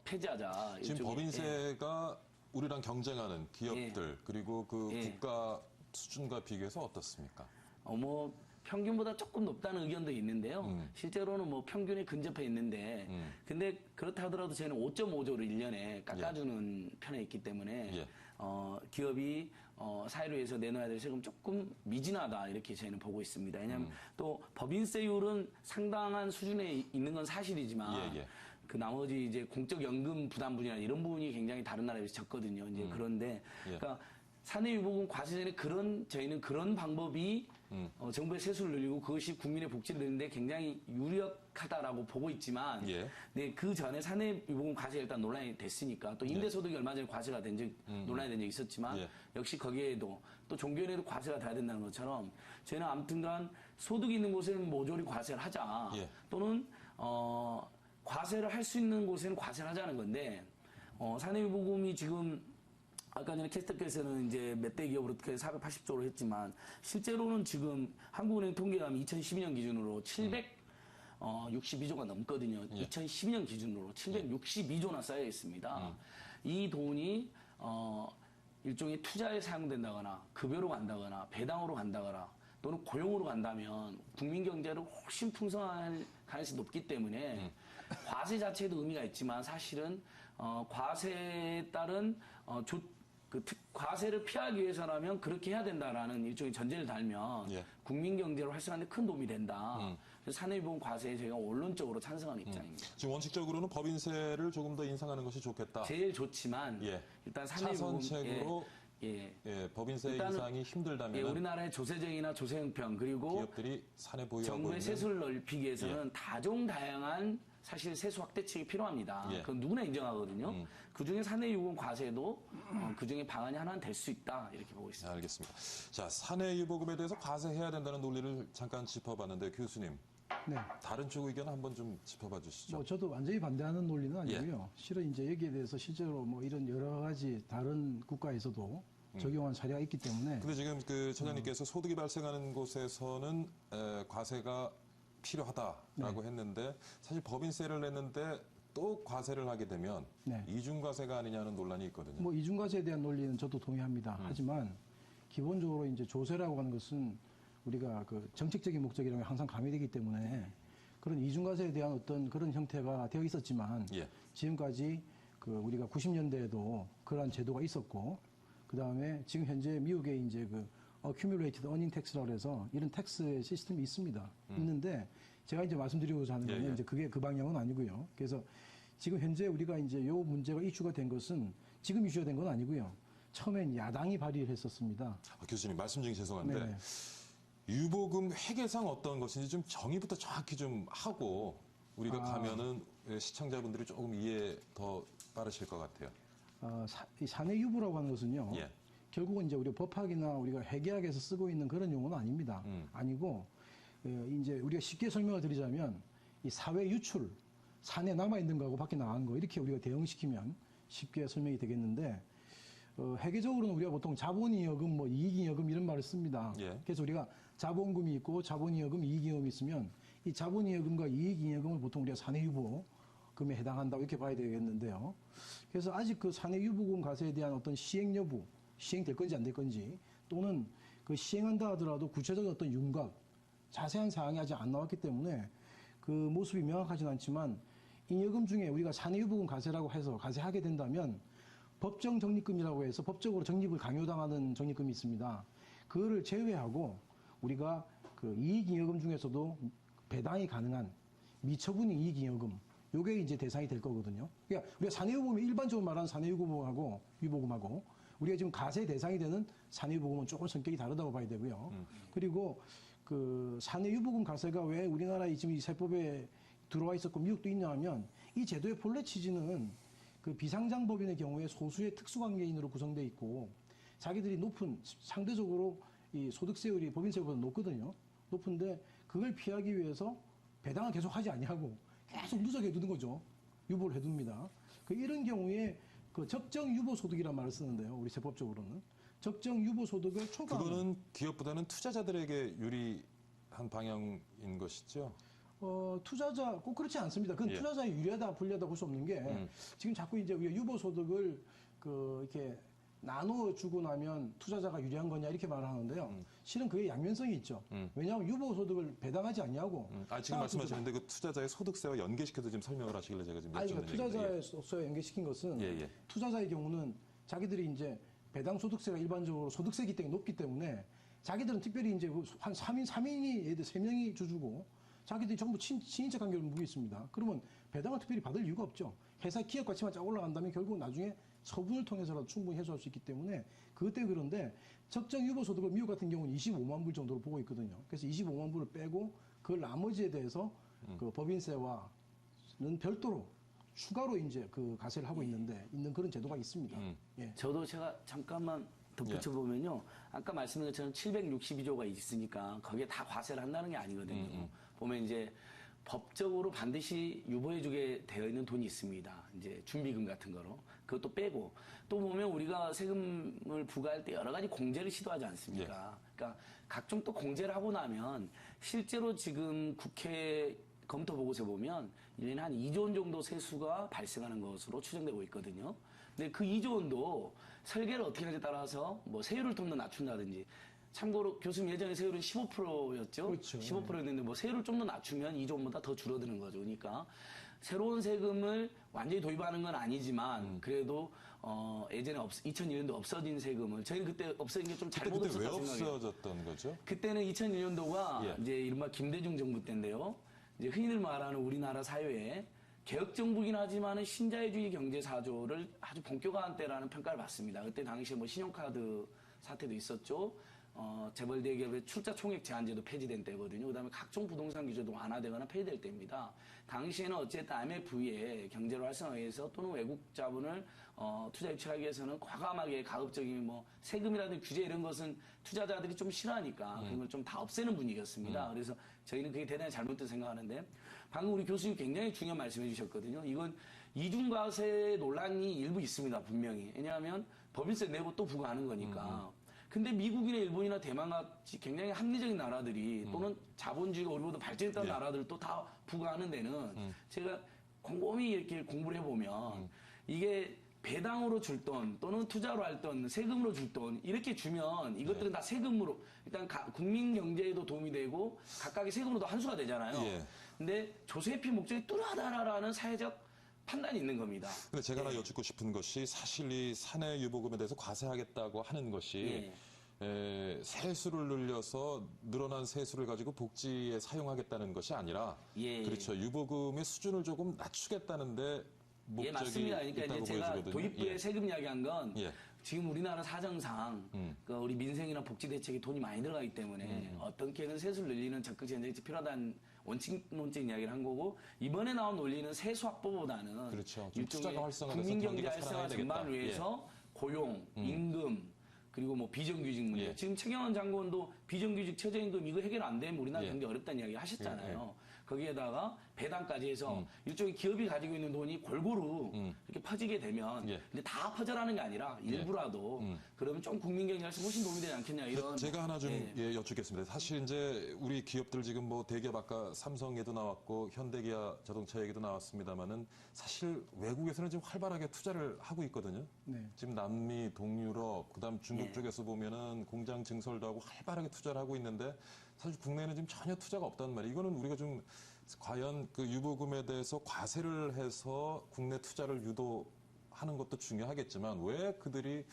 폐지하자. 지금 일종의, 법인세가 우리랑 경쟁하는 기업들 그리고 그 예. 국가 수준과 비교해서 어떻습니까? 뭐 평균보다 조금 높다는 의견도 있는데요. 실제로는 뭐 평균에 근접해 있는데 근데 그렇다 하더라도 저희는 5.5조를 1년에 깎아주는 편에 있기 때문에 예. 기업이 사회를 위해서 내놔야 될 세금 조금 미진하다 이렇게 저희는 보고 있습니다. 왜냐하면 또 법인세율은 상당한 수준에 있는 건 사실이지만 예, 예. 그 나머지 이제 공적연금 부담분이나 이런 부분이 굉장히 다른 나라에 비해서 적거든요. 이제 그런데 예. 그러니까 사내유보금 과세 전에 저희는 그런 방법이 정부의 세수를 늘리고 그것이 국민의 복지를 늘리는데 굉장히 유력하다라고 보고 있지만 예. 네, 그 전에 사내유보금 과세가 일단 논란이 됐으니까 또 임대소득이 얼마 전에 과세가 된 적 논란이 된 적이 있었지만 예. 역시 거기에도 또 종교에도 과세가 돼야 된다는 것처럼 저희는 아무튼간 소득이 있는 곳에는 모조리 과세를 하자 예. 또는 과세를 할 수 있는 곳에는 과세를 하자는 건데 사내유보금이 지금 아까 전에 캐스터께서는 이제 몇 대 기업으로 480조로 했지만 실제로는 지금 한국은행 통계하면 2012년 기준으로 762조가 넘거든요. 예. 2012년 기준으로 762조나 쌓여 있습니다. 이 돈이 일종의 투자에 사용된다거나 급여로 간다거나 배당으로 간다거나 또는 고용으로 간다면 국민 경제를 훨씬 풍성할 가능성이 높기 때문에 과세 자체에도 의미가 있지만 사실은 과세에 따른 과세를 피하기 위해서라면 그렇게 해야 된다라는 일종의 전제를 달면 예. 국민 경제를 활성화하는 데 큰 도움이 된다. 그래서 사내유보금 과세에 저희가 원론적으로 찬성하는 입장입니다. 지금 원칙적으로는 법인세를 조금 더 인상하는 것이 좋겠다. 제일 좋지만 예. 일단 사내유보금 차선책으로 법인세 일단은 인상이 힘들다면 우리나라의 조세정이나 조세형평 그리고 기업들이 사내 보유하고 정부의 있는 세수를 넓히기 위해서는 다종다양한 사실 세수 확대책이 필요합니다. 예. 그건 누구나 인정하거든요. 그중에 사내유보금 과세도 그중에 방안이 하나는 될 수 있다 이렇게 보고 있습니다. 알겠습니다. 자, 사내 유보금에 대해서 과세해야 된다는 논리를 잠깐 짚어봤는데 교수님 네. 다른 쪽 의견 한번 좀 짚어봐 주시죠. 뭐 저도 완전히 반대하는 논리는 아니고요. 실은 이제 여기에 대해서 실제로 뭐 이런 여러 가지 다른 국가에서도 적용한 사례가 있기 때문에 근데 지금 그 처장님께서 소득이 발생하는 곳에서는 과세가 필요하다라고 했는데 사실 법인세를 냈는데 또 과세를 하게 되면 네. 이중과세가 아니냐는 논란이 있거든요. 뭐 이중과세에 대한 논리는 저도 동의합니다. 하지만 기본적으로 이제 조세라고 하는 것은 우리가 그 정책적인 목적이라는 게 항상 가미되기 때문에 그런 이중과세에 대한 어떤 그런 형태가 되어 있었지만 예. 지금까지 그 우리가 90년대에도 그러한 제도가 있었고 그 다음에 지금 현재 미국에 이제 그 accumulated earning tax라고 해서 이런 텍스의 시스템이 있습니다. 있는데 제가 이제 말씀드리고자 하는 거는 예, 예. 이제 그게 그 방향은 아니고요. 그래서 지금 현재 우리가 이제 요 문제가 이슈가 된 것은 지금 이슈가 된 건 아니고요. 처음엔 야당이 발의를 했었습니다. 교수님 말씀 중에 죄송한데 네네. 유보금 회계상 어떤 것인지 좀 정의부터 정확히 좀 하고 우리가 가면은 시청자분들이 조금 이해 더 빠르실 것 같아요. 이 사내 유보라고 하는 것은요. 예. 결국은 이제 우리 법학이나 우리가 회계학에서 쓰고 있는 그런 용어는 아닙니다. 아니고 이제 우리가 쉽게 설명을 드리자면 이 사회 유출, 사내 남아 있는 거하고 밖에 나간 거 이렇게 우리가 대응시키면 쉽게 설명이 되겠는데 회계적으로는 우리가 보통 자본이여금, 뭐 이익이여금 이런 말을 씁니다. 예. 그래서 우리가 자본금이 있고 자본이여금, 이익이여금이 있으면 이 자본이여금과 이익이여금을 보통 우리가 사내유보금에 해당한다고 이렇게 봐야 되겠는데요. 그래서 아직 그 사내유보금 과세에 대한 어떤 시행 여부, 시행될 건지 안 될 건지 또는 그 시행한다 하더라도 구체적인 어떤 윤곽, 자세한 사항이 아직 안 나왔기 때문에 그 모습이 명확하진 않지만 잉여금 중에 우리가 사내유보금 과세라고 해서 과세하게 된다면 법정 적립금이라고 해서 법적으로 적립을 강요당하는 적립금이 있습니다. 그거를 제외하고 우리가 그 이익잉여금 중에서도 배당이 가능한 미처분 이익잉여금 요게 이제 대상이 될 거거든요. 그러니까 우리가 사내유보금이 일반적으로 말하는 사내유보금하고 유보금하고 우리가 지금 과세 대상이 되는 사내유보금은 조금 성격이 다르다고 봐야 되고요. 그리고 그 사내유보금 과세가 왜 우리나라에 지금 이 세법에 들어와 있었고 미국도 있냐 하면 이 제도의 본래 취지는 그 비상장법인의 경우에 소수의 특수관계인으로 구성되어 있고 자기들이 높은 상대적으로 이 소득세율이 법인세보다 높거든요. 높은데 그걸 피하기 위해서 배당을 계속 하지 아니하고 계속 누적해 두는 거죠. 유보를 해둡니다. 그 이런 경우에 그 적정 유보 소득이란 말을 쓰는데요. 우리 세법적으로는 적정 유보 소득을 초과하는 그거는 기업보다는 투자자들에게 유리한 방향인 것이죠. 투자자 꼭 그렇지 않습니다. 그건 예. 투자자에 유리하다 불리하다 볼 수 없는 게 지금 자꾸 이제 우리가 유보 소득을 그 이렇게 나누어 주고 나면 투자자가 유리한 거냐 이렇게 말을 하는데요. 실은 그게 양면성이 있죠. 왜냐하면 유보 소득을 배당하지 않냐고. 지금 말씀하시는데 그 투자자의 소득세와 연계시켜서 지금 설명을 하시길래 제가 지금 아니, 여쭙는 그러니까 얘기입니다. 예. 투자자에 연계시킨 것은 예, 예. 투자자의 경우는 자기들이 이제 배당 소득세가 일반적으로 소득세기 때문에 높기 때문에 자기들은 특별히 이제 한 3인이 예를 들어 3명이 주주고 자기들이 전부 친인척 관계를 묻고 있습니다. 그러면 배당을 특별히 받을 이유가 없죠. 회사 기업 가치만 쫙 올라간다면 결국 나중에 처분을 통해서라도 충분히 해소할 수 있기 때문에 그것 때문에 그런데 적정 유보 소득을 미국 같은 경우는 25만 불 정도로 보고 있거든요. 그래서 25만 불을 빼고 그 나머지에 대해서 그 법인세와는 별도로 추가로 이제 그 과세를 하고 있는 그런 제도가 있습니다. 예. 저도 제가 잠깐만 덧붙여 보면요. 아까 말씀드린 것처럼 762조가 있으니까 거기에 다 과세를 한다는 게 아니거든요. 보면 이제 법적으로 반드시 유보해주게 되어 있는 돈이 있습니다. 이제 준비금 같은 거로. 그것도 빼고. 또 보면 우리가 세금을 부과할 때 여러 가지 공제를 시도하지 않습니까? 그러니까 각종 또 공제를 하고 나면 실제로 지금 국회 검토 보고서에 보면 1년에 한 2조 원 정도 세수가 발생하는 것으로 추정되고 있거든요. 근데 그 2조 원도 설계를 어떻게 하냐에 따라서 뭐 세율을 좀 더 낮춘다든지 참고로 교수님 예전에 세율은 15%였죠. 그렇죠. 15%였는데 뭐 세율을 좀 더 낮추면 2조 원보다 더 줄어드는 거죠. 그러니까 새로운 세금을 완전히 도입하는 건 아니지만 그래도 예전에 2001년도 없어진 세금을 저희는 그때 없어진 게 좀 잘못 그때 왜 없었다 생각해요. 없어졌던 거죠? 그때는 2001년도가 예. 이제 이른바 김대중 정부 때인데요. 이제 흔히들 말하는 우리나라 사회에 개혁 정부긴 하지만은 신자유주의 경제 사조를 아주 본격화한 때라는 평가를 받습니다. 그때 당시에 뭐 신용카드 사태도 있었죠. 재벌 대기업의 출자 총액 제한제도 폐지된 때거든요. 그다음에 각종 부동산 규제도 완화되거나 폐지될 때입니다. 당시에는 어쨌든 IMF의 경제를 활성화하기 위해서 또는 외국 자본을 투자 유치하기 위해서는 과감하게 가급적인 뭐 세금이라든지 규제 이런 것은 투자자들이 좀 싫어하니까 그런 걸 좀 다 없애는 분위기였습니다. 그래서 저희는 그게 대단히 잘못된 생각하는데 방금 우리 교수님 굉장히 중요한 말씀해 주셨거든요. 이건 이중과세 논란이 일부 있습니다. 분명히. 왜냐하면 법인세 내고 또 부과하는 거니까. 근데 미국이나 일본이나 대만 같이 굉장히 합리적인 나라들이 또는 자본주의가 우리보다 발전했다는 나라들도 다 부과하는 데는 제가 곰곰이 이렇게 공부를 해보면 이게 배당으로 줄 돈 또는 투자로 할 돈, 세금으로 줄 돈 이렇게 주면 이것들은 다 세금으로 일단 국민 경제에도 도움이 되고 각각의 세금으로도 환수가 되잖아요. 예. 근데 조세피 목적이 뚜렷하다라는 사회적 판단이 있는 겁니다. 근데 제가 하나 여쭙고 싶은 것이 사실 이 사내 유보금에 대해서 과세하겠다고 하는 것이 세수를 늘려서 늘어난 세수를 가지고 복지에 사용하겠다는 것이 아니라 그렇죠. 유보금의 수준을 조금 낮추겠다는데 목적이 맞습니다. 그러니까 있다고 이제 제가 보여지거든요. 도입부에 세금 이야기한 건 지금 우리나라 사정상 그 우리 민생이나 복지 대책에 돈이 많이 들어가기 때문에 어떻게든 세수를 늘리는 적극 정책이 필요하다는 원칙론적인 이야기를 한 거고 이번에 나온 논리는 세수 확보보다는 그렇죠. 좀 일종의 투자가 활성화돼서 국민 경제 경기가 활성화 살아나야 되겠다. 전반을 위해서 고용, 임금 그리고 뭐 비정규직 문제. 지금 최경환 장관도 비정규직 최저임금 이거 해결 안 되면 우리나라 경제 어렵다는 이야기 하셨잖아요. 거기에다가 배당까지 해서 일종의 기업이 가지고 있는 돈이 골고루 이렇게 퍼지게 되면 근데 다 퍼져라는 게 아니라 일부라도 그러면 좀 국민 경제에 훨씬 도움이 되지 않겠냐 이런. 제가 하나 좀 여쭙겠습니다. 사실 이제 우리 기업들 지금 뭐 대기업 아까 삼성 얘기도 나왔고 현대기아 자동차 얘기도 나왔습니다만은 사실 외국에서는 지금 활발하게 투자를 하고 있거든요. 네. 지금 남미, 동유럽, 그다음 중국 쪽에서 보면은 공장 증설도 하고 활발하게 투자를 하고 있는데 사실 국내에는 지금 전혀 투자가 없단 말이에요. 이거는 우리가 좀 과연 그 유보금에 대해서 과세를 해서 국내 투자를 유도하는 것도 중요하겠지만 왜 그들이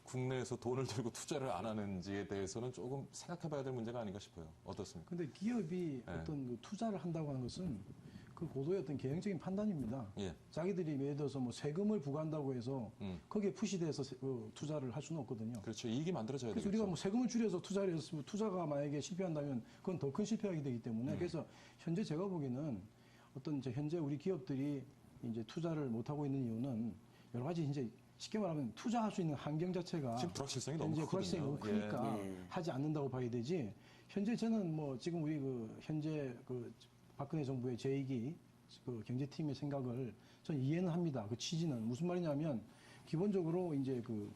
국내에서 돈을 들고 투자를 안 하는지에 대해서는 조금 생각해 봐야 될 문제가 아닌가 싶어요. 어떻습니까? 근데 기업이 어떤 그 투자를 한다고 하는 것은 그 고도의 어떤 개인적인 판단입니다. 자기들이 예를 들어서 뭐 세금을 부과한다고 해서 거기에 푸시돼서 투자를 할 수는 없거든요. 그렇죠. 이익이 만들어져야 그래서 되겠죠. 우리가 뭐 세금을 줄여서 투자를 했으면 투자가 만약에 실패한다면 그건 더 큰 실패하게 되기 때문에 그래서 현재 제가 보기에는 어떤 이제 현재 우리 기업들이 이제 투자를 못 하고 있는 이유는 여러 가지 이제 쉽게 말하면 투자할 수 있는 환경 자체가 지금 불확실성이 너무 현재 불확실성이 너무 크거든요. 크니까 하지 않는다고 봐야 되지. 현재 저는 뭐 지금 우리 그 현재 그 박근혜 정부의 제2기 그 경제팀의 생각을 저는 이해는 합니다. 그 취지는 무슨 말이냐면 기본적으로 이제 그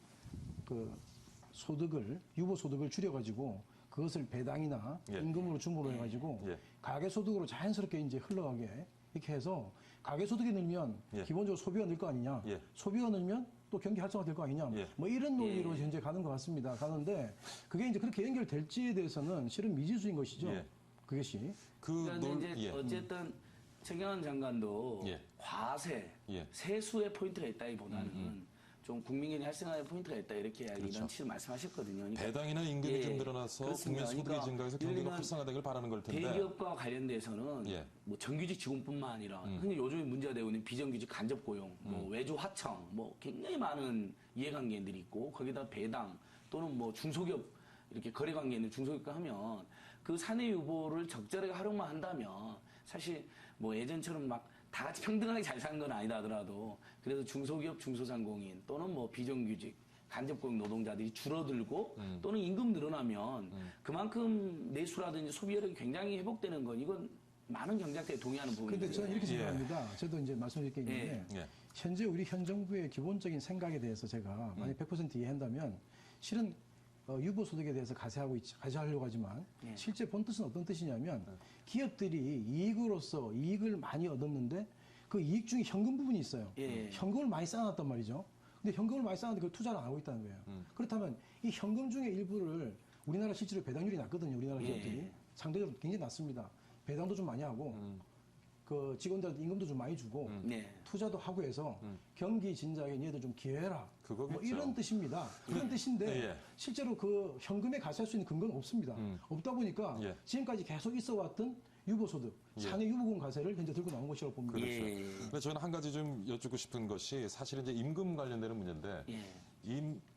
소득을 유보 소득을 줄여가지고 그것을 배당이나 임금으로 주물러 해가지고 가계 소득으로 자연스럽게 이제 흘러가게 이렇게 해서 가계 소득이 늘면 기본적으로 소비가 늘 거 아니냐, 소비가 늘면 또 경기 활성화 될 거 아니냐, 뭐 이런 논리로 현재 가는 것 같습니다. 가는데 그게 이제 그렇게 연결될지에 대해서는 실은 미지수인 것이죠. 그것이. 그런데 이제 어쨌든 최경환 장관도 과세, 세수의 포인트가 있다기보다는 좀 국민경제 활성화의 포인트가 있다 이렇게 이런 취지로 말씀하셨거든요. 그러니까 배당이나 임금이 좀 늘어나서 국민 소득이 그러니까 증가해서 경기가 활성화되길 바라는 걸 텐데 대기업과 관련돼서는 뭐 정규직 직원뿐만 아니라 흔히 요즘에 문제가 되고 있는 비정규직 간접 고용, 뭐 외주 하청, 뭐 굉장히 많은 이해관계들이 있고 거기다 배당 또는 뭐 중소기업 이렇게 거래관계 있는 중소기업과 하면 그 사내 유보를 적절하게 활용만 한다면 사실 뭐 예전처럼 막 다 같이 평등하게 잘 사는 건 아니다 하더라도 그래서 중소기업 중소상공인 또는 뭐 비정규직 간접고용 노동자들이 줄어들고 또는 임금 늘어나면 그만큼 내수라든지 소비력이 굉장히 회복되는 건 이건 많은 경제학자들이 동의하는 부분이죠. 근데 저는 이렇게 생각합니다. 저도 이제 말씀드릴 게 있는데 현재 우리 현 정부의 기본적인 생각에 대해서 제가 만약 100% 이해한다면 실은 유보소득에 대해서 가세하려고 하지만 실제 본 뜻은 어떤 뜻이냐면 기업들이 이익으로서 이익을 많이 얻었는데 그 이익 중에 현금 부분이 있어요. 현금을 많이 쌓아놨단 말이죠. 근데 현금을 많이 쌓았는데 그걸 투자를 안 하고 있다는 거예요. 그렇다면 이 현금 중에 일부를 우리나라 실제로 배당률이 낮거든요. 우리나라 기업들이. 상대적으로 굉장히 낮습니다. 배당도 좀 많이 하고 그 직원들한테 임금도 좀 많이 주고 투자도 하고 해서 경기 진작에 얘들 좀 기회해라. 뭐 이런 뜻입니다. 그런 뜻인데 실제로 그 현금에 가세할 수 있는 근거는 없습니다. 없다 보니까 지금까지 계속 있어왔던 유보소득, 사내 유보금 가세를 현재 들고 나온 것이라고 봅니다. 그렇죠. 근데 저는 한 가지 좀 여쭙고 싶은 것이 사실 이제 임금 관련되는 문제인데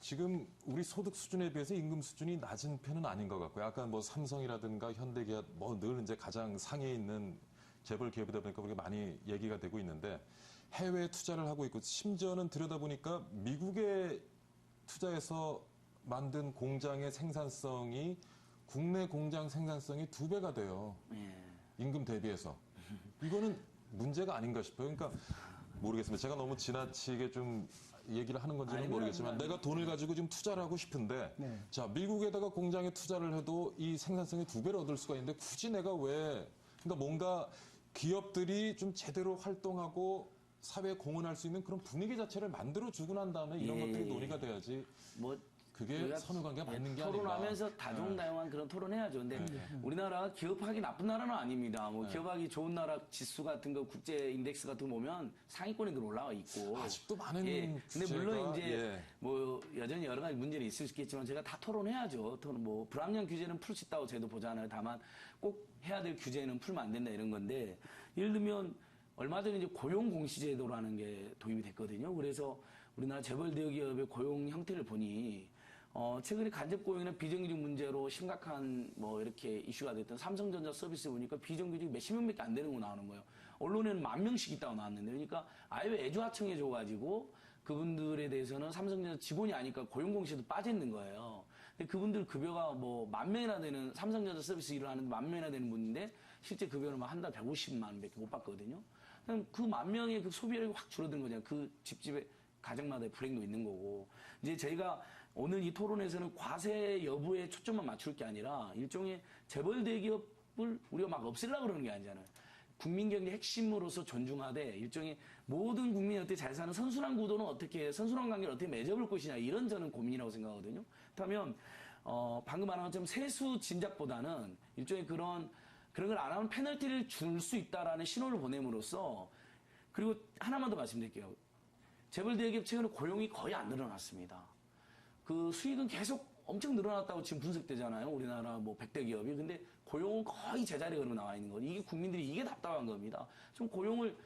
지금 우리 소득 수준에 비해서 임금 수준이 낮은 편은 아닌 것 같고요. 아까 뭐 삼성이라든가 현대기아 뭐 늘 이제 가장 상위에 있는 재벌 기업이다 보니까 우리가 많이 얘기가 되고 있는데 해외 투자를 하고 있고 심지어는 들여다보니까 미국에 투자해서 만든 공장의 생산성이 국내 공장 생산성이 2배가 돼요. 예. 임금 대비해서. 이거는 문제가 아닌가 싶어요. 그러니까 모르겠습니다. 제가 너무 지나치게 좀 얘기를 하는 건지는 아니요, 모르겠지만 아니요. 내가 돈을 가지고 좀 투자를 하고 싶은데 네. 자 미국에다가 공장에 투자를 해도 이 생산성이 2배를 얻을 수가 있는데 굳이 내가 왜 그러니까 뭔가 기업들이 좀 제대로 활동하고 사회에 공헌할 수 있는 그런 분위기 자체를 만들어주고 난 다음에 이런 예. 것들이 논의가 돼야지 뭐 그게 우리가 선후관계가 맞는 게 아닌가. 토론하면서 다종다용한 그런 토론해야죠. 근데 우리나라가 기업하기 나쁜 나라는 아닙니다. 뭐 기업하기 좋은 나라 지수 같은 거 국제 인덱스 같은 거 보면 상위권에 들 올라와 있고 아직도 많은 근데 주제가, 물론 이제 예. 뭐 여전히 여러 가지 문제는 있을 수 있겠지만 제가 다 토론해야죠. 뭐 불합리한 규제는 풀 수 있다고 저희도 보잖아요. 다만 꼭 해야 될 규제는 풀면 안 된다 이런 건데 예를 들면 얼마 전에 이제 고용 공시제도라는 게 도입이 됐거든요. 그래서 우리나라 재벌 대기업의 고용 형태를 보니 최근에 간접 고용이나 비정규직 문제로 심각한 뭐 이렇게 이슈가 됐던 삼성전자 서비스 보니까 비정규직 몇십 명밖에 안 되는 거 나오는 거예요. 언론에는 10,000명씩 있다고 나왔는데 그러니까 아예 애주하청해 줘가지고 그분들에 대해서는 삼성전자 직원이 아니까 고용공시에도 빠져 있는 거예요. 근데 그분들 급여가 뭐 10,000명이나 되는 삼성전자 서비스 일을 하는데 10,000명이나 되는 분인데 실제 급여는 막 한 달 150만 원밖에 못 받거든요. 그럼 그 10,000명의 그 소비력이 확 줄어드는 거잖아요. 그 집집에 가정마다의 불행도 있는 거고. 이제 저희가 오늘 이 토론에서는 과세 여부에 초점만 맞출 게 아니라 일종의 재벌 대기업을 우리가 막 없애려고 그러는 게 아니잖아요. 국민 경제 핵심으로서 존중하되 일종의 모든 국민이 어떻게 잘 사는 선순환 구도는 어떻게 선순환 관계를 어떻게 맺어볼 것이냐 이런 저는 고민이라고 생각하거든요. 그렇다면 방금 말한 것처럼 세수 진작보다는 일종의 그런 걸 안 하면 페널티를 줄 수 있다라는 신호를 보냄으로써 그리고 하나만 더 말씀드릴게요. 재벌 대기업 최근에 고용이 거의 안 늘어났습니다. 그 수익은 계속 엄청 늘어났다고 지금 분석되잖아요. 우리나라 뭐 100대 기업이. 근데 고용은 거의 제자리에 그러고 나와 있는 거예요. 이게 국민들이 이게 답답한 겁니다. 좀 고용을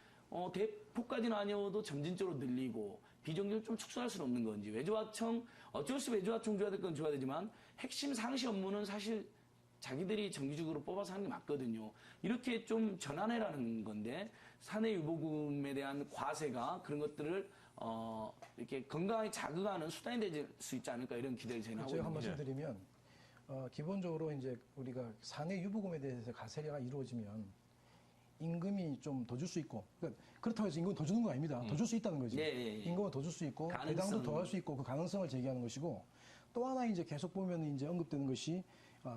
대폭까지는 아니어도 점진적으로 늘리고 비정규를 좀 축소할 수는 없는 건지. 외주화청 어쩔 수 없이 외주화청 줘야 될 건 줘야 되지만 핵심 상시 업무는 사실 자기들이 정규직으로 뽑아서 하는 게 맞거든요. 이렇게 좀 전환해라는 건데 사내 유보금에 대한 과세가 그런 것들을 이렇게 건강하게 자극하는 수단이 될 수 있지 않을까 이런 기대를 저희는 하고 제가 한 있는 말씀 드리면 기본적으로 이제 우리가 사내 유보금에 대해서 과세가 이루어지면 임금이 좀 더 줄 수 있고 그러니까 그렇다고 해서 임금 더 주는 거 아닙니다. 더 줄 수 있다는 거지. 예. 임금을 더 줄 수 있고 가능성. 배당도 더 할 수 있고 그 가능성을 제기하는 것이고 또 하나 이제 계속 보면 이제 언급되는 것이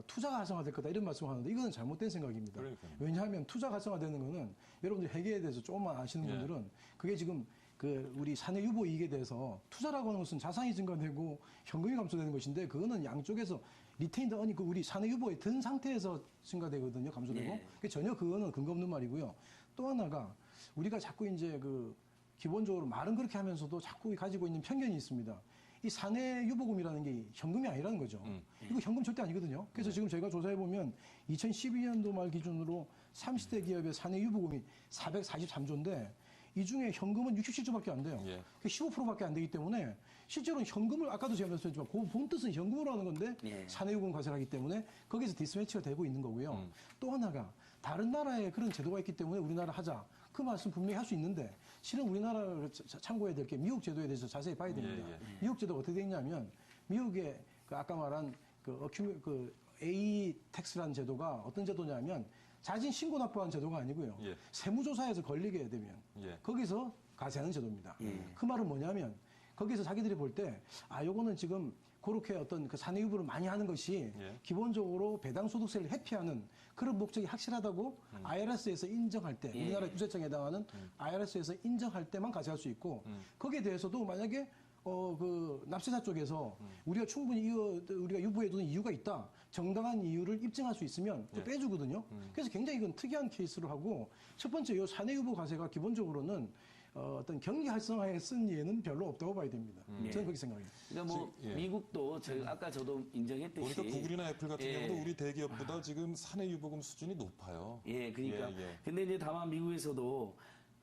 투자가 활성화될 거다 이런 말씀을 하는데 이거는 잘못된 생각입니다. 그러니까요. 왜냐하면 투자가 활성화되는 거는 여러분들 회계에 대해서 조금만 아시는 예. 분들은 그게 지금 그 우리 사내 유보 이익에 대해서 투자라고 하는 것은 자산이 증가되고 현금이 감소되는 것인데 그거는 양쪽에서 리테인드 어니 그 우리 사내 유보에 든 상태에서 증가되거든요. 감소되고. 예. 그게 전혀 그거는 근거 없는 말이고요. 또 하나가 우리가 자꾸 이제 그 기본적으로 말은 그렇게 하면서도 자꾸 가지고 있는 편견이 있습니다. 이 사내 유보금이라는 게 현금이 아니라는 거죠. 이거 현금 절대 아니거든요. 그래서 지금 저희가 조사해 보면 2012년도 말 기준으로 30대 기업의 사내 유보금이 443조인데 이 중에 현금은 67조밖에 안 돼요. 예. 15%밖에 안 되기 때문에 실제로는 현금을 아까도 제가 말씀드렸지만 그 본 뜻은 현금으로 하는 건데 예. 사내 유보금 과세를 하기 때문에 거기서 디스매치가 되고 있는 거고요. 또 하나가 다른 나라에 그런 제도가 있기 때문에 우리나라 하자. 그 말씀 분명히 할 수 있는데 실은 우리나라를 참고해야 될 게 미국 제도에 대해서 자세히 봐야 됩니다. 예. 미국 제도가 어떻게 되어 있냐면 미국의 그 아까 말한 그 A 텍스라는 제도가 어떤 제도냐면 자진 신고 납부하는 제도가 아니고요. 예. 세무조사에서 걸리게 되면 예. 거기서 과세하는 제도입니다. 그 말은 뭐냐면 거기서 자기들이 볼 때 요거는 지금 그렇게 어떤 그 사내 유보를 많이 하는 것이 예. 기본적으로 배당 소득세를 회피하는 그런 목적이 확실하다고 IRS에서 인정할 때 우리나라 구세청에 해당하는 IRS에서 인정할 때만 과세할 수 있고 거기에 대해서도 만약에 그 납세자 쪽에서 우리가 충분히 우리가 유보해두는 이유가 있다. 정당한 이유를 입증할 수 있으면 또 빼주거든요. 그래서 굉장히 이건 특이한 케이스로 하고 첫 번째 이 사내 유보 과세가 기본적으로는 어떤 경기 활성화에 쓴 예는 별로 없다고 봐야 됩니다. 저는 그렇게 생각해요. 그러니까 뭐 예. 미국도 아까 저도 인정했듯이 보니까 구글이나 애플 같은 예. 경우도 우리 대기업보다 지금 사내 유보금 수준이 높아요. 예, 그러니까. 예. 근데 이제 다만 미국에서도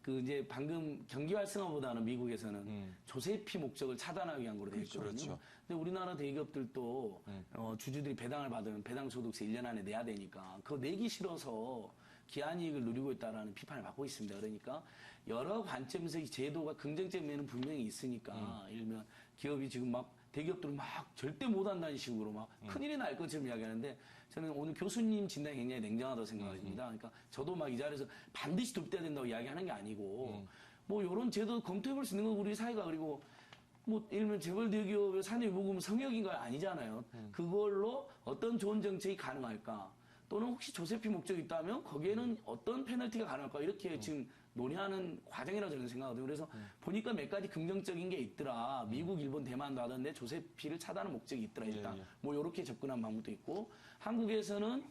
그 이제 방금 경기 활성화보다는 미국에서는 조세피 목적을 차단하기 위한 거로 되어 있거든요. 그렇죠. 근데 우리나라 대기업들도 주주들이 배당을 받으면 배당 소득세 1년 안에 내야 되니까 그거 내기 싫어서 기한이익을 누리고 있다라는 비판을 받고 있습니다. 그러니까 여러 관점에서 이 제도가 긍정적인 면은 분명히 있으니까 예를 들면 기업이 지금 막 대기업들은 막 절대 못한다는 식으로 막 큰일이 날 것처럼 이야기하는데 저는 오늘 교수님 진단이 굉장히 냉정하다고 생각합니다. 그러니까 저도 막 이 자리에서 반드시 도입돼야 된다고 이야기하는 게 아니고 뭐 이런 제도 검토해볼 수 있는 건 우리 사회가 그리고 뭐 예를 들면 재벌 대기업의 산업유보금 성역인 거 아니잖아요. 그걸로 어떤 좋은 정책이 가능할까? 또는 혹시 조세피 목적이 있다면 거기에는 어떤 페널티가 가능할까? 이렇게 지금 논의하는 과정이라고 저는 생각하거든요. 그래서 보니까 몇 가지 긍정적인 게 있더라. 미국, 일본, 대만도 하던데 조세피를 차단하는 목적이 있더라. 일단 뭐 이렇게 접근한 방법도 있고 한국에서는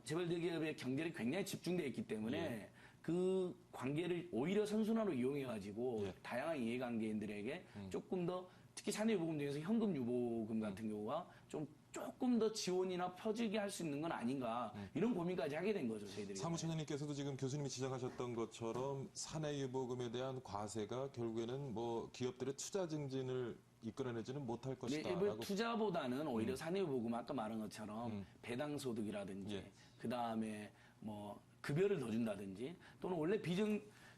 재벌 대기업의 경제력이 굉장히 집중되어 있기 때문에 그 관계를 오히려 선순환으로 이용해가지고 다양한 이해관계인들에게 조금 더 특히 사내유보금 중에서 현금 유보금 같은 경우가 조금 더 지원이나 퍼지게 할 수 있는 건 아닌가 이런 고민까지 하게 된 거죠 저희들이. 사무처장님께서도 지금 교수님이 지적하셨던 것처럼 사내유보금에 대한 과세가 결국에는 뭐 기업들의 투자 증진을 이끌어내지는 못할 것이다. 네, 투자보다는 오히려 사내유보금 아까 말한 것처럼 배당소득이라든지 그 다음에 뭐 급여를 더 준다든지 또는 원래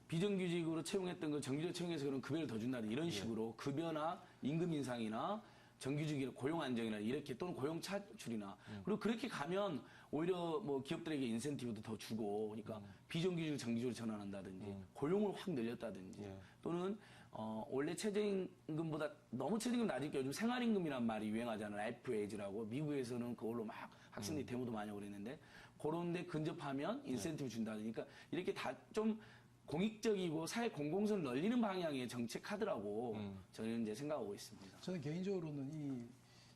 비정규직으로 채용했던 걸 정규직으로 채용해서 그런 급여를 더 준다든지 이런 식으로 급여나 임금 인상이나 정규직이나 고용 안정이나 이렇게 또는 고용 차출이나 그리고 그렇게 가면 오히려 뭐 기업들에게 인센티브도 더 주고 그러니까 비정규직을 정규직으로 전환한다든지 고용을 확 늘렸다든지 또는 원래 최저임금보다 너무 최저임금 낮으니까 요즘 생활임금이란 말이 유행하잖아요. 라이프 웨이지라고 미국에서는 그걸로 막 학생들이 데모도 많이 하고 그랬는데 그런 데 근접하면 인센티브 준다든지 그러니까 이렇게 다 좀 공익적이고 사회 공공성을 넓히는 방향의 정책 카드라고 저는 이제 생각하고 있습니다. 저는 개인적으로는 이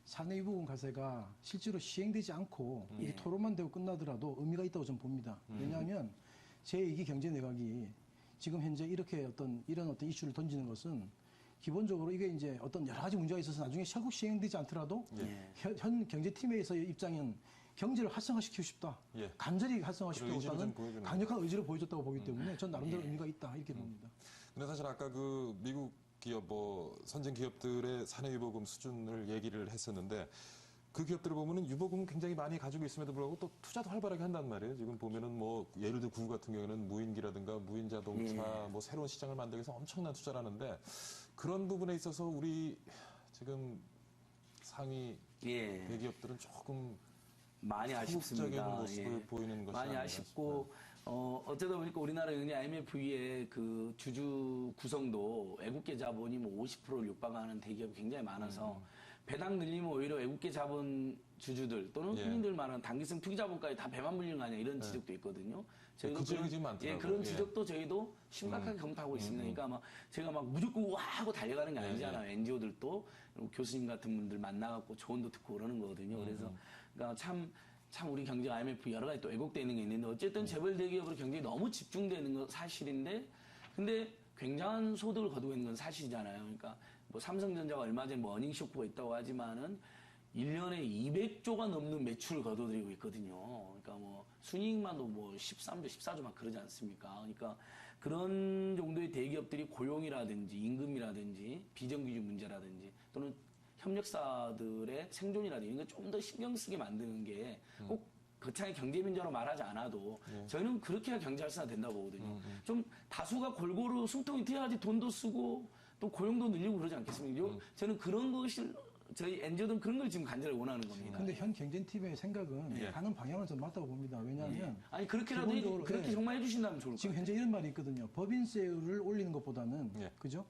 사내유보금 과세가 실제로 시행되지 않고 이 토론만 되고 끝나더라도 의미가 있다고 저는 봅니다. 왜냐하면 제2기 경제내각이 지금 현재 이런 어떤 이슈를 던지는 것은 기본적으로 이게 이제 어떤 여러 가지 문제가 있어서 나중에 결국 시행되지 않더라도 현 경제팀에서의 입장은 경제를 활성화시키고 싶다. 간절히 활성화시키고싶다는 강력한 의지를 보여줬다고 보기 때문에 전 나름대로 의미가 있다 이렇게 봅니다. 근데 사실 아까 그 미국 기업 선진 기업들의 사내유보금 수준을 얘기를 했었는데 그 기업들을 보면은 유보금은 굉장히 많이 가지고 있음에도 불구하고 또 투자도 활발하게 한단 말이에요. 지금 보면은 뭐 예를 들어 구글 같은 경우에는 무인기라든가 무인 자동차 뭐 새로운 시장을 만들기 위해서 엄청난 투자를 하는데 그런 부분에 있어서 우리 지금 상위 대기업들은 조금 많이 아쉽습니다. 모습을 보이는 것이 많이 아쉽고 어쩌다 보니까 우리나라는 IMF의 그 주주 구성도 외국계 자본이 뭐 50%를 육박하는 대기업이 굉장히 많아서 배당 늘리면 오히려 외국계 자본 주주들 또는 흔히들 말하는 단기성 투기 자본까지 다 배만 물리는 거 아니야 이런 지적도 있거든요. 그 지적이 지금 많더라고요. 그런 지적도 저희도 심각하게 검토하고 있습니다. 그러니까 막 제가 막 무조건 와 하고 달려가는 게 아니잖아요. NGO들도 교수님 같은 분들 만나갖고 조언도 듣고 그러는 거거든요. 그래서 그러니까 참 우리 경제가 IMF 여러 가지 또 왜곡되어 있는 게 있는데 어쨌든 재벌 대기업으로 경제에 너무 집중되는 건 사실인데 근데 굉장한 소득을 거두고 있는 건 사실이잖아요. 그러니까 뭐 삼성전자가 얼마 전에 뭐 어닝 쇼크가 있다고 하지만은 1년에 200조가 넘는 매출을 거둬들이고 있거든요. 그러니까 뭐 순이익만도 뭐 13조, 14조 막 그러지 않습니까? 그러니까 그런 정도의 대기업들이 고용이라든지 임금이라든지 비정규직 문제라든지 또는 협력사들의 생존이라든지 이런 거 좀 더 신경 쓰게 만드는 게 꼭 거창하게 경제민주화로 말하지 않아도 저희는 그렇게 해야 경제 활성화 된다고 보거든요. 좀 다수가 골고루 숨통이 트여야지 돈도 쓰고 또 고용도 늘리고 그러지 않겠습니까? 저는 그런 것을 저희 NGO들은 그런 걸 지금 간절히 원하는 겁니다. 근데 현 경제팀의 생각은 가는 방향은 좀 맞다고 봅니다. 왜냐하면 아니 그렇게라도 그렇게 정말 해주신다면 좋을 것 지금 같아요. 현재 이런 말이 있거든요. 법인세율을 올리는 것보다는 그죠?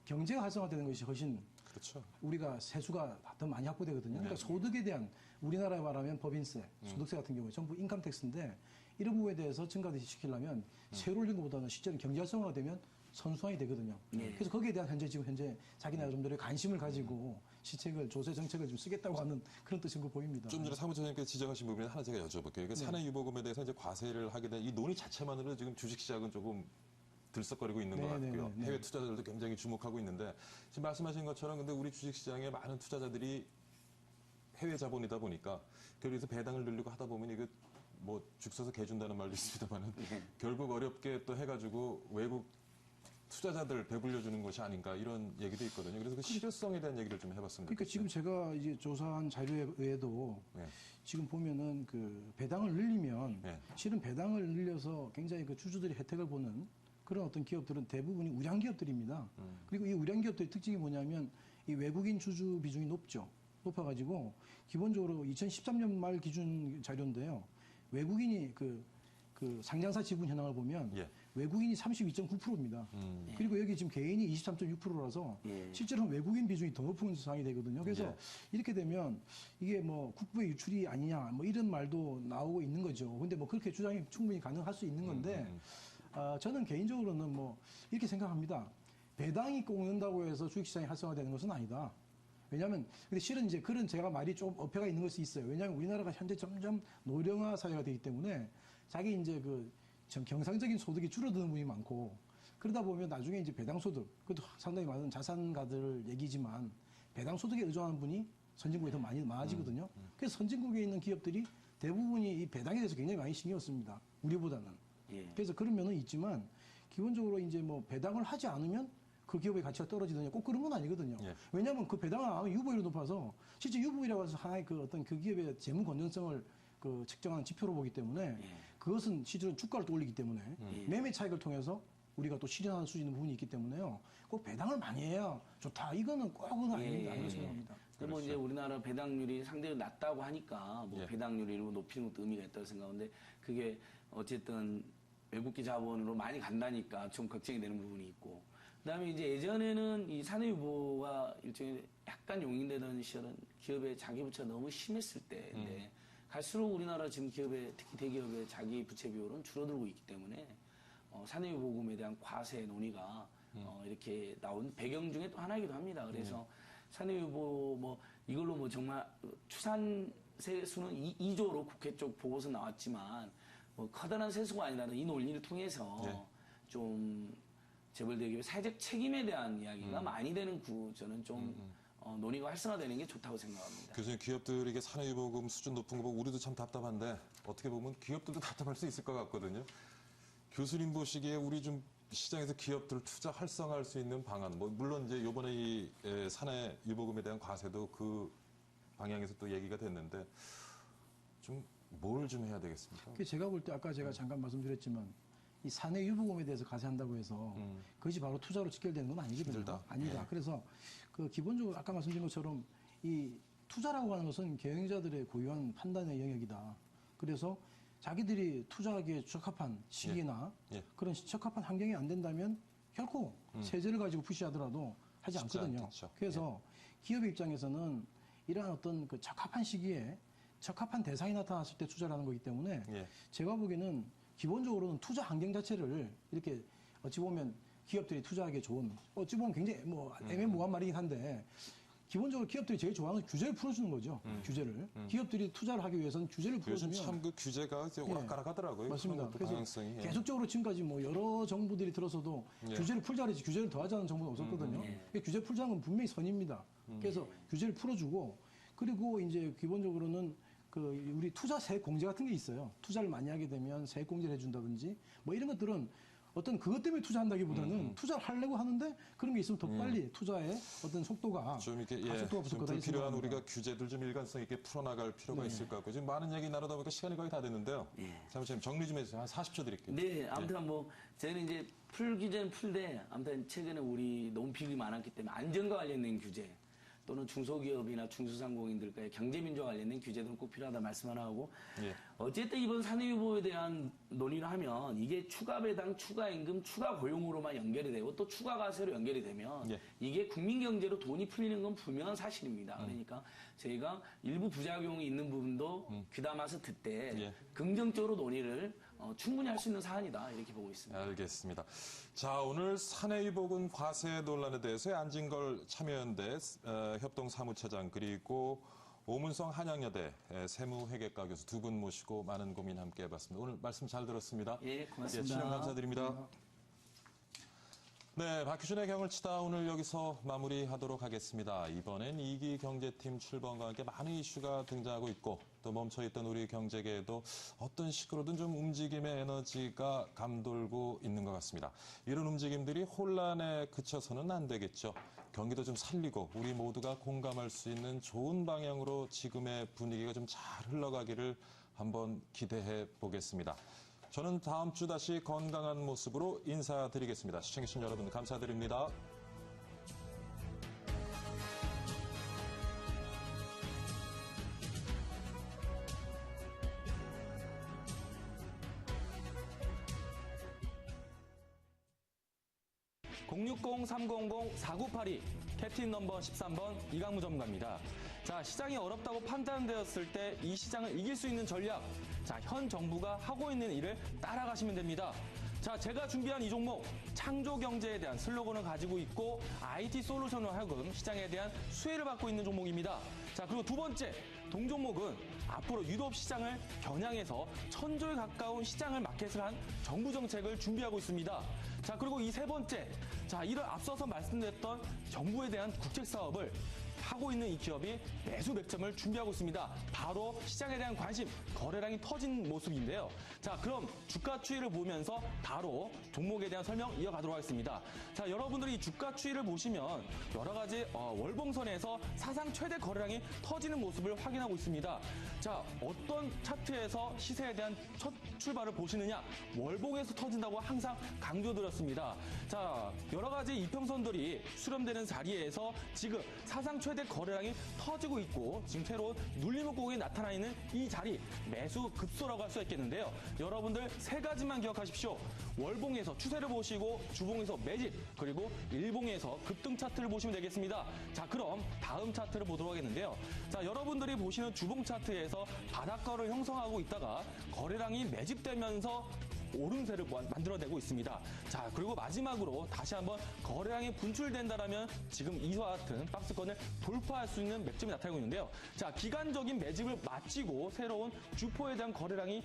경제가 활성화되는 것이 훨씬 그렇죠. 우리가 세수가 더 많이 확보되거든요. 그러니까 소득에 대한 우리나라에 말하면 법인세, 소득세 같은 경우에 전부 인컴택스인데 이런 부분에 대해서 증가시키려면 세율 올리는 것보다는 실제로 경제 활성화가 되면 선순환이 되거든요. 그래서 거기에 대한 지금 현재 자기 나름대로의 관심을 가지고 시책을 조세 정책을 좀 쓰겠다고 하는 그런 뜻인 거 보입니다. 좀 전에 사무처장님께서 지적하신 부분에 하나 제가 여쭤볼게요. 그 사내유보금에 대해서 이제 과세를 하게 된 이 논의 자체만으로 지금 주식시장은 조금 들썩거리고 있는 것 같고요. 해외 투자자들도 굉장히 주목하고 있는데 지금 말씀하신 것처럼 근데 우리 주식시장에 많은 투자자들이 해외 자본이다 보니까 그래서 배당을 늘리고 하다 보면 이게 뭐 죽 써서 개 준다는 말도 있습니다만은 네. 결국 어렵게 또 해가지고 외국 투자자들 배불려 주는 것이 아닌가 이런 얘기도 있거든요. 그래서 그 실효성에 대한 얘기를 좀 해봤습니다. 그러니까 지금 제가 이제 조사한 자료에 의해도 네. 지금 보면은 그 배당을 늘리면 네. 실은 배당을 늘려서 굉장히 그 주주들이 혜택을 보는 그런 어떤 기업들은 대부분이 우량 기업들입니다. 그리고 이 우량 기업들의 특징이 뭐냐면 이 외국인 주주 비중이 높죠. 높아가지고 기본적으로 2013년 말 기준 자료인데요. 외국인이 그 상장사 지분 현황을 보면 예. 외국인이 32.9%입니다. 그리고 여기 지금 개인이 23.6%라서 예. 실제로는 외국인 비중이 더 높은 상황이 되거든요. 그래서 예. 이렇게 되면 이게 뭐 국부의 유출이 아니냐 뭐 이런 말도 나오고 있는 거죠. 근데 뭐 그렇게 주장이 충분히 가능할 수 있는 건데 저는 개인적으로는 뭐 이렇게 생각합니다. 배당이 꼭 는다고 해서 주식시장이 활성화되는 것은 아니다. 왜냐하면 근데 실은 이제 그런 제가 말이 좀 어폐가 있는 것이 있어요. 왜냐하면 우리나라가 현재 점점 노령화 사회가 되기 때문에 자기 이제 그 경상적인 소득이 줄어드는 분이 많고 그러다 보면 나중에 이제 배당 소득 그것도 상당히 많은 자산가들 얘기지만 배당 소득에 의존하는 분이 선진국에 더 많아지거든요. 그래서 선진국에 있는 기업들이 대부분이 이 배당에 대해서 굉장히 많이 신경을 씁니다. 우리보다는. 예. 그래서 그런 면은 있지만 기본적으로 이제 뭐 배당을 하지 않으면 그 기업의 가치가 떨어지느냐 꼭 그런 건 아니거든요. 예. 왜냐하면 그 배당을 안 하면 유보율이 높아서 실제 유보율이라고 해서 하나의 그 어떤 그 기업의 재무 건전성을 그 측정하는 지표로 보기 때문에 그것은 실제로 주가를 또 올리기 때문에 매매 차익을 통해서 우리가 또 실현하는 수 있는 부분이 있기 때문에요. 꼭 배당을 많이 해야 좋다. 이거는 꼭은 아닙니다. 이렇게 생각합니다. 근데 뭐 이제 우리나라 배당률이 상대적으로 낮다고 하니까 뭐 예. 배당률을 높이는 것도 의미가 있다고 생각하는데 그게 어쨌든 외국계 자본으로 많이 간다니까 좀 걱정이 되는 부분이 있고 그다음에 이제 예전에는 이 사내유보가 일종의 약간 용인되던 시절은 기업의 자기부채가 너무 심했을 때인데 갈수록 우리나라 지금 기업의 특히 대기업의 자기 부채 비율은 줄어들고 있기 때문에 사내유보금에 대한 과세 논의가 이렇게 나온 배경 중에 또 하나이기도 합니다. 그래서 사내유보 뭐 이걸로 뭐 정말 추산 세수는 2조로 국회 쪽 보고서 나왔지만 뭐 커다란 세수가 아니라는 이 논리를 통해서 좀 재벌 대기업의 사회적 책임에 대한 이야기가 많이 되는 저는 좀 논의가 활성화되는 게 좋다고 생각합니다. 교수님, 기업들에게 사내유보금 수준 높은 거 보고 우리도 참 답답한데 어떻게 보면 기업들도 답답할 수 있을 것 같거든요. 교수님 보시기에 우리 좀 시장에서 기업들을 투자 활성화할 수 있는 방안, 뭐 물론 이제 이번에 이 사내유보금에 대한 과세도 그 방향에서 또 얘기가 됐는데 좀 뭘 좀 해야 되겠습니까? 제가 볼 때 아까 제가 잠깐 말씀드렸지만 이 사내 유보금에 대해서 과세한다고 해서 그것이 바로 투자로 직결되는 건 아니거든요. 힘들다. 아니다. 예. 그래서 그 기본적으로 아까 말씀드린 것처럼 이 투자라고 하는 것은 경영자들의 고유한 판단의 영역이다. 그래서 자기들이 투자하기에 적합한 시기나 예. 그런 적합한 환경이 안 된다면 결코 세제를 가지고 푸시하더라도 하지 쉽지 않거든요. 않겠죠. 그래서 기업의 입장에서는 이러한 어떤 그 적합한 시기에 적합한 대상이 나타났을 때 투자를 하는 거기 때문에 예. 제가 보기에는 기본적으로는 투자 환경 자체를 이렇게 어찌 보면 기업들이 투자하기에 좋은 어찌 보면 굉장히 뭐 애매모호한 말이긴 한데 기본적으로 기업들이 제일 좋아하는 건 규제를 풀어주는 거죠. 규제를. 기업들이 투자를 하기 위해서는 규제를 요즘 풀어주면 참 그 규제가 이제 오락가락하더라고요. 맞습니다. 그런 것도 그래서 방향성이. 예. 계속적으로 지금까지 뭐 여러 정부들이 들어서도 예. 규제를 풀자 그러지 규제를 더하자는 정부는 없었거든요. 그러니까 규제 풀자는 건 분명히 선입니다. 그래서 규제를 풀어주고 그리고 이제 기본적으로는 그 우리 투자 세액 공제 같은 게 있어요. 투자를 많이 하게 되면 세액 공제를 해준다든지 뭐 이런 것들은 어떤 그것 때문에 투자한다기보다는 투자를 하려고 하는데 그런 게 있으면 더 빨리 투자의 어떤 속도가 좀 이렇게 속도가 붙을 좀 거다 불필요한 생각합니다. 우리가 규제들 좀 일관성 있게 풀어나갈 필요가 있을 것 같고 지금 많은 얘기 나누다 보니까 시간이 거의 다 됐는데요. 잠시만 정리 좀 해주세요. 한 40초 드릴게요. 네, 아무튼 뭐 저는 이제 풀 규제는 풀되 아무튼 최근에 우리 논픽이 많았기 때문에 안전과 관련된 규제 또는 중소기업이나 중소상공인들과의 경제민주화 관련된 규제들은 꼭 필요하다 말씀 하나 하고 예. 어쨌든 이번 사내유보에 대한 논의를 하면 이게 추가 배당, 추가 임금, 추가 고용으로만 연결이 되고 또 추가 과세로 연결이 되면 예. 이게 국민 경제로 돈이 풀리는 건 분명한 사실입니다. 그러니까 저희가 일부 부작용이 있는 부분도 귀담아서 듣되 예. 긍정적으로 논의를 충분히 할 수 있는 사안이다 이렇게 보고 있습니다. 알겠습니다. 자, 오늘 사내유보금 과세 논란에 대해서 안진걸 참여연대 협동사무처장 그리고 오문성 한양여대 세무회계과 교수 두 분 모시고 많은 고민 함께 해봤습니다. 오늘 말씀 잘 들었습니다. 예, 고맙습니다. 출연 감사드립니다. 네, 박효준의 경을 치다 오늘 여기서 마무리하도록 하겠습니다. 이번엔 이기 경제팀 출범과 함께 많은 이슈가 등장하고 있고 또 멈춰있던 우리 경제계에도 어떤 식으로든 좀 움직임의 에너지가 감돌고 있는 것 같습니다. 이런 움직임들이 혼란에 그쳐서는 안 되겠죠. 경기도 좀 살리고 우리 모두가 공감할 수 있는 좋은 방향으로 지금의 분위기가 좀 잘 흘러가기를 한번 기대해 보겠습니다. 저는 다음 주 다시 건강한 모습으로 인사드리겠습니다. 시청해주신 여러분 감사드립니다. (060-300-4982) 캡틴 넘버 13번 이강무 전문가입니다. 자, 시장이 어렵다고 판단되었을 때 이 시장을 이길 수 있는 전략, 자, 현 정부가 하고 있는 일을 따라가시면 됩니다. 자, 제가 준비한 이 종목, 창조 경제에 대한 슬로건을 가지고 있고 IT 솔루션으로 하여금 시장에 대한 수혜를 받고 있는 종목입니다. 자, 그리고 두 번째, 동종목은 앞으로 유럽 시장을 겨냥해서 천조에 가까운 시장을 마켓을 한 정부 정책을 준비하고 있습니다. 자, 그리고 이 세 번째, 자, 이를 앞서서 말씀드렸던 정부에 대한 국책 사업을 하고 있는 이 기업이 매수 맥점을 준비하고 있습니다. 바로 시장에 대한 관심, 거래량이 터진 모습인데요. 자, 그럼 주가 추이를 보면서 바로 종목에 대한 설명 이어가도록 하겠습니다. 자, 여러분들이 이 주가 추이를 보시면 여러 가지 월봉선에서 사상 최대 거래량이 터지는 모습을 확인하고 있습니다. 자, 어떤 차트에서 시세에 대한 첫 출발을 보시느냐? 월봉에서 터진다고 항상 강조드렸습니다. 자, 여러 가지 이평선들이 수렴되는 자리에서 지금 사상 최대 거래량이 터지고 있고 지금 새로운 눌림목공이 나타나 있는 이 자리, 매수 급소라고 할 수 있겠는데요. 여러분들 세 가지만 기억하십시오. 월봉에서 추세를 보시고 주봉에서 매집, 그리고 일봉에서 급등 차트를 보시면 되겠습니다. 자, 그럼 다음 차트를 보도록 하겠는데요. 자, 여러분들이 보시는 주봉 차트에서 바닥거를 형성하고 있다가 거래량이 매집되면서 오름세를 만들어내고 있습니다. 자, 그리고 마지막으로 다시 한번 거래량이 분출된다라면 지금 이와 같은 박스권을 돌파할 수 있는 맥점이 나타나고 있는데요. 자, 기간적인 매집을 마치고 새로운 주포에 대한 거래량이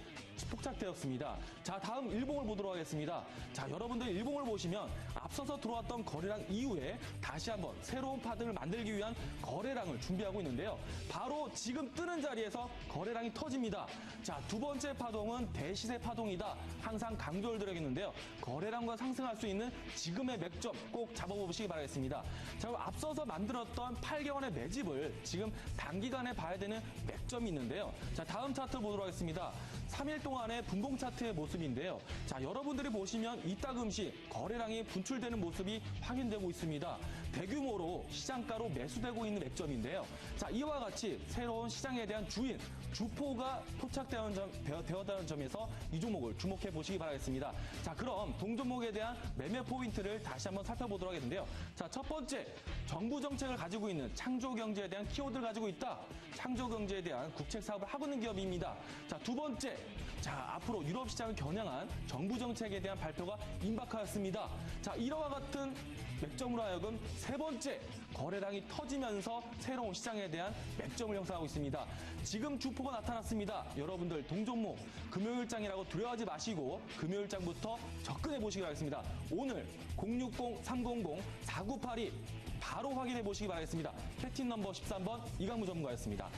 폭착되었습니다. 자, 다음 일봉을 보도록 하겠습니다. 자, 여러분들 일봉을 보시면 앞서서 들어왔던 거래량 이후에 다시 한번 새로운 파등을 만들기 위한 거래량을 준비하고 있는데요. 바로 지금 뜨는 자리에서 거래량이 터집니다. 자, 두 번째 파동은 대시세 파동이다. 항상 강조를 드리겠는데요. 거래량과 상승할 수 있는 지금의 맥점 꼭 잡아보시기 바라겠습니다. 자, 그럼 앞서서 만들었던 8개월의 매집을 지금 단기간에 봐야 되는 맥점이 있는데요. 자, 다음 차트 보도록 하겠습니다. 3일 동안의 분봉 차트의 모습인데요. 자, 여러분들이 보시면 이따금씩 거래량이 분출되는 모습이 확인되고 있습니다. 대규모로 시장가로 매수되고 있는 맥점인데요. 자, 이와 같이 새로운 시장에 대한 주인, 주포가 포착되었다는 점에서 이 종목을 주목해 보시기 바라겠습니다. 자, 그럼 동종목에 대한 매매 포인트를 다시 한번 살펴보도록 하겠는데요. 자, 첫 번째, 정부 정책을 가지고 있는 창조 경제에 대한 키워드를 가지고 있다. 창조 경제에 대한 국책 사업을 하고 있는 기업입니다. 자, 두 번째, 자, 앞으로 유럽 시장을 겨냥한 정부 정책에 대한 발표가 임박하였습니다. 자, 이와 같은 맥점으로 하여금 세 번째, 거래량이 터지면서 새로운 시장에 대한 맥점을 형성하고 있습니다. 지금 주포가 나타났습니다. 여러분들 동종목 금요일장이라고 두려워하지 마시고 금요일장부터 접근해 보시기 바라겠습니다. 오늘 060-300-4982 바로 확인해 보시기 바라겠습니다. 캡틴 넘버 13번 이강무 전문가였습니다.